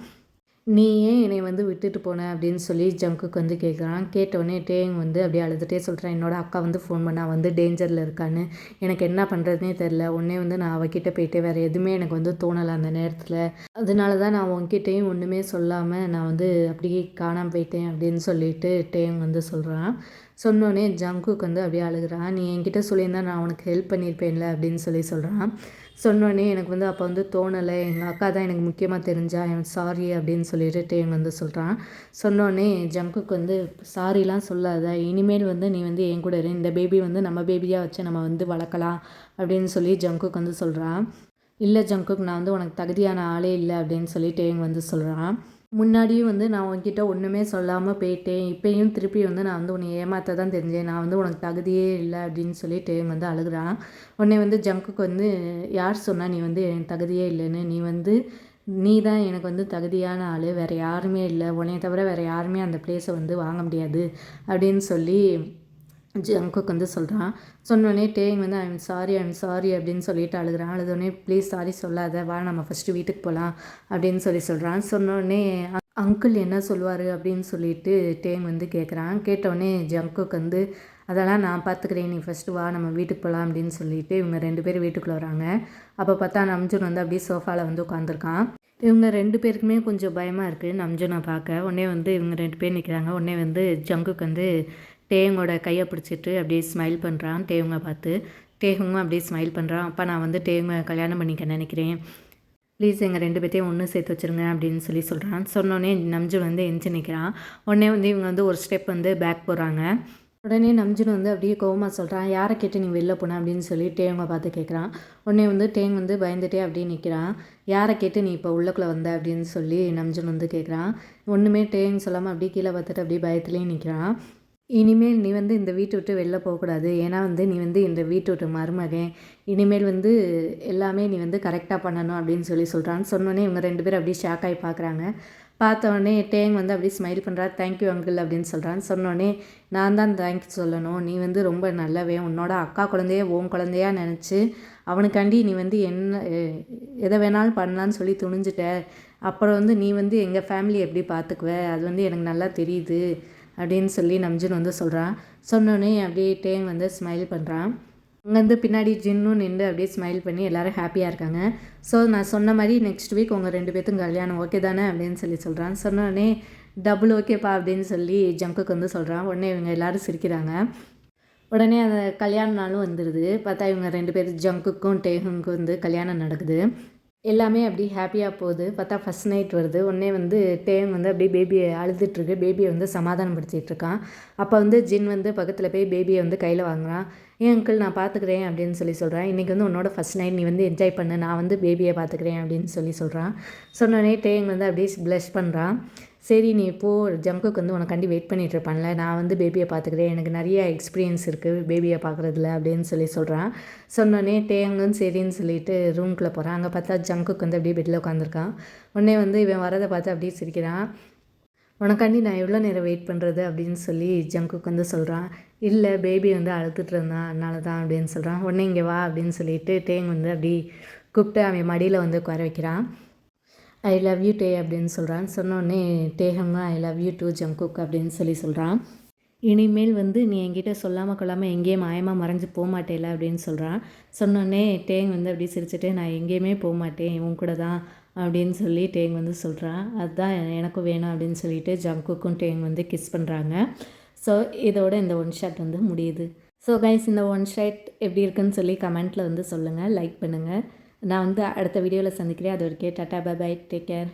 நீ ஏன் என்னை வந்து விட்டுட்டு போன அப்படின்னு சொல்லி ஜங்குக் வந்து கேட்குறான். கேட்டோடனே டேங் வந்து அப்படியே அழுதுகிட்டே சொல்கிறான், என்னோடய அக்கா வந்து ஃபோன் பண்ணா, வந்து டேஞ்சரில் இருக்கான்னு, எனக்கு என்ன பண்ணுறதுனே தெரில. உடனே வந்து நான் அவகிட்ட போயிட்டு வேறு எதுவுமே எனக்கு வந்து தோணலை அந்த நேரத்தில், அதனால தான் நான் உன்கிட்டையும் ஒன்றுமே சொல்லாமல் நான் வந்து அப்படியே காணாமல் போயிட்டேன் அப்படின்னு சொல்லிட்டு டேங் வந்து சொல்கிறான். சொன்னோடனே ஜங்குக் வந்து அப்படியே அழுகிறான். நீ என்கிட்ட சொல்லியிருந்தா நான் உனக்கு ஹெல்ப் பண்ணியிருப்பேன்ல அப்படின்னு சொல்கிறான். சொன்னோடனே எனக்கு வந்து அப்போ வந்து தோணலை, எங்கள் அக்கா தான் எனக்கு முக்கியமாக தெரிஞ்சா, எனக்கு சாரி அப்படின்னு சொல்லிட்டு டேங் வந்து சொல்கிறான். சொன்னோடனே ஜங்குக்கு வந்து சாரிலாம் சொல்லாத, இனிமேல் வந்து நீ வந்து என் கூட இரு, இந்த பேபி வந்து நம்ம பேபியாக வச்சு நம்ம வந்து வளர்க்கலாம் அப்படின்னு சொல்லி ஜங்குக்கு வந்து சொல்கிறான். இல்லை ஜங்குக், நான் வந்து உனக்கு தகுதியான ஆளே இல்லை அப்படின்னு சொல்லி டேங் வந்து சொல்கிறான். முன்னாடியும் வந்து நான் உன்கிட்ட ஒன்றுமே சொல்லாமல் போயிட்டேன், இப்போயும் திருப்பி வந்து நான் வந்து உன்னை ஏமாற்ற தான் தெரிஞ்சேன், நான் வந்து உனக்கு தகுதியே இல்லை அப்படின்னு சொல்லி டேங் வந்து அழுகிறான். உடனே வந்து ஜங்குக்கு வந்து யார் சொன்னால் நீ வந்து எனக்கு தகுதியே இல்லைன்னு, நீ தான் எனக்கு வந்து தகுதியான ஆள், வேறு யாருமே இல்லை, உன்னைய தவிர வேறு யாருமே அந்த பிளேஸை வந்து வாங்க முடியாது அப்படின்னு சொல்லி ஜங்குக் வந்து சொல்கிறான். சொன்னோடனே டேங் வந்து ஐம் சாரி அப்படின்னு சொல்லிட்டு அழுகிறான். அழுதோடனே ப்ளீஸ் சாரி சொல்லாத, வா நம்ம ஃபஸ்ட்டு வீட்டுக்கு போகலாம் அப்படின்னு சொல்கிறான். சொன்னோடனே அங்கிள் என்ன சொல்லுவார் அப்படின்னு சொல்லிட்டு டேங் வந்து கேட்குறான். கேட்டோடனே ஜங்குக் வந்து அதெல்லாம் நான் பார்த்துக்கிறேன், நீ ஃபஸ்ட்டு வா நம்ம வீட்டுக்கு போகலாம் அப்படின்னு சொல்லிட்டு இவங்க 2 பேரும் வீட்டுக்குள்ளே வராங்க. அப்போ பார்த்தா நம்ஜுன் வந்து அப்படியே சோஃபாவில் வந்து உட்காந்துருக்கான். இவங்க 2 பேருக்குமே கொஞ்சம் பயமாக இருக்குது நம்ஜுனை பார்க்க. உடனே வந்து இவங்க 2 பேர் நிற்கிறாங்க. உடனே வந்து ஜங்குக் வந்து டேங்கோட கையை பிடிச்சிட்டு அப்படியே ஸ்மைல் பண்ணுறான் டேங்கை பார்த்து. டேங்கும் அப்படியே ஸ்மைல் பண்ணுறான். அப்பா நான் வந்து டேங்கை கல்யாணம் பண்ணிக்க நினைக்கிறேன், ப்ளீஸ் எங்கள் 2 பேர்த்தையும் ஒன்று சேர்த்து வச்சுருங்க அப்படின்னு சொல்கிறான். சொன்னோடனே நம்ஜுன் வந்து எஞ்சி நிற்கிறான். உடனே வந்து இவங்க வந்து ஒரு ஸ்டெப் வந்து பேக் போகிறாங்க. உடனே நம்ஜுன் வந்து அப்படியே கோவமாக சொல்கிறான், யாரை கேட்டு நீ வெளில போன அப்படின்னு சொல்லி டேங்கை பார்த்து கேட்குறான். உடனே வந்து டேங் வந்து பயந்துகிட்டே அப்படியே நிற்கிறான். யாரை கேட்டு நீ இப்போ உள்ளக்குள்ளே வந்த அப்படின்னு சொல்லி நம்ஜுன் வந்து கேட்குறான். ஒன்றுமே டேங் சொல்லாமல் அப்படியே கீழே பார்த்துட்டு அப்படியே பயத்துலேயே நிற்கிறான். இனிமேல் நீ வந்து இந்த வீட்டை விட்டு வெளில போகக்கூடாது, ஏன்னா வந்து நீ வந்து இந்த வீட்டை விட்டு மருமகன், இனிமேல் வந்து எல்லாமே நீ வந்து கரெக்டாக பண்ணணும் அப்படின்னு சொல்கிறான்னு. சொன்னோன்னே இவங்க 2 பேரும் அப்படியே ஷாக் ஆகி பார்க்குறாங்க. பார்த்தோடனே டேங் வந்து அப்படியே ஸ்மைல் பண்ணுறா. தேங்க்யூ அங்கிள் அப்படின்னு சொல்கிறான்னு. சொன்னோடனே நான் தான் தேங்க்யூ சொல்லணும், நீ வந்து ரொம்ப நல்லவன், உன்னோட அக்கா குழந்தைய உன் குழந்தையாக நினச்சி அவனுக்காண்டி நீ வந்து என்ன எதை வேணாலும் பண்ணலான்னு சொல்லி துணிஞ்சிட்ட, அப்புறம் வந்து நீ வந்து எங்கள் ஃபேமிலி எப்படி பார்த்துக்குவ, அது வந்து எனக்கு நல்லா தெரியுது அப்படின்னு சொல்லி நம்ஜுன் வந்து சொல்கிறான். சொன்னோடனே அப்படியே டேங் வந்து ஸ்மைல் பண்ணுறான். அங்கேருந்து பின்னாடி ஜின்னும் நின்று அப்படியே ஸ்மைல் பண்ணி எல்லோரும் ஹாப்பியாக இருக்காங்க. ஸோ நான் சொன்ன மாதிரி நெக்ஸ்ட் வீக் உங்கள் 2 பேர்த்துக்கும் கல்யாணம் ஓகே தானே அப்படின்னு சொல்கிறான். சொன்னோடனே டபுள் ஓகேப்பா அப்படின்னு சொல்லி ஜங்குக்கு வந்து சொல்கிறான். உடனே இவங்க எல்லோரும் சிரிக்கிறாங்க. உடனே அந்த கல்யாண நாளும் வந்துடுது. பார்த்தா இவங்க 2 பேர் ஜங்குக்கும் டேஹுங்க்கும் வந்து கல்யாணம் நடக்குது. எல்லாமே அப்படி ஹாப்பியாக போகுது. பார்த்தா ஃபஸ்ட் நைட் வருது. உடனே வந்து டேங் வந்து அப்படியே பேபியை அழுதுட்டுருக்கு. பேபியை வந்து சமாதானப்படுத்திகிட்ருக்கான். அப்போ வந்து ஜின் வந்து பக்கத்தில் போய் பேபியை வந்து கையில் வாங்குறான். ஏன் அங்கிள் நான் பார்த்துக்கிறேன் அப்படின்னு சொல்கிறான். இன்றைக்கி வந்து உன்னோட ஃபஸ்ட் நைட், நீ வந்து என்ஜாய் பண்ணு, நான் வந்து பேபியை பார்த்துக்கிறேன் அப்படின்னு சொல்கிறான். சொன்னோடனே டேங் வந்து அப்படியே ப்ளஷ் பண்ணுறான். சரி நீ இப்போது ஜங்குக்கு வந்து உனக்காண்டி வெயிட் பண்ணிகிட்டு இருப்பான்ல, நான் வந்து பேபியை பார்த்துக்கிறேன், எனக்கு நிறைய எக்ஸ்பீரியன்ஸ் இருக்குது பேபியை பார்க்குறதுல அப்படின்னு சொல்கிறான். சொன்னோடனே டேங்கும் சரின்னு சொல்லிட்டு ரூம்குள்ளே போகிறான். அங்கே பார்த்தா ஜங்குக்கு வந்து அப்படியே பெட்டில் உட்காந்துருக்கான். உடனே வந்து இவன் வரதை பார்த்து அப்படியே சிரிக்கிறான். உனக்காண்டி நான் எவ்வளோ நேரம் வெயிட் பண்ணுறது அப்படின்னு சொல்லி ஜங்குக்கு வந்து சொல்கிறான். இல்லை பேபி வந்து அழுத்துட்டு இருந்தான் அதனால தான் அப்படின்னு சொல்கிறான். உடனே இங்கே வா அப்படின்னு சொல்லிட்டு டேங் வந்து அப்படி கூப்பிட்டு அவன் மடியில் வந்து உட்கார வைக்கிறான். ஐ லவ் யூ டே அப்படின்னு சொல்கிறான். சொன்னோடனே டேஹங்கும் I love you too Jungkook அப்படின்னு சொல்கிறான். இனிமேல் வந்து நீ என்கிட்ட சொல்லாமல் கொள்ளாமல் எங்கேயும் மாயமாக மறைஞ்சு போக மாட்டேல அப்படின்னு சொல்கிறான். சொன்னோடனே டேங் வந்து அப்படி சிரிச்சுட்டு நான் எங்கேயுமே போக மாட்டேன் இவன் கூட தான் அப்படின்னு சொல்லி டேங் வந்து சொல்கிறான். அதுதான் எனக்கும் வேணும் அப்படின்னு சொல்லிட்டு ஜங்குக்கும் டேங் வந்து கிஸ் பண்ணுறாங்க. ஸோ இதோட இந்த ஒன் ஷாட் வந்து முடியுது. ஸோ கைஸ் இந்த ஒன் ஷாட் எப்படி இருக்குன்னு சொல்லி கமெண்ட்டில் வந்து சொல்லுங்கள், லைக் பண்ணுங்கள். நான் வந்து அடுத்த வீடியோவில் சந்திக்கிறேன். அது வரைக்கும் tata bye bye, take care.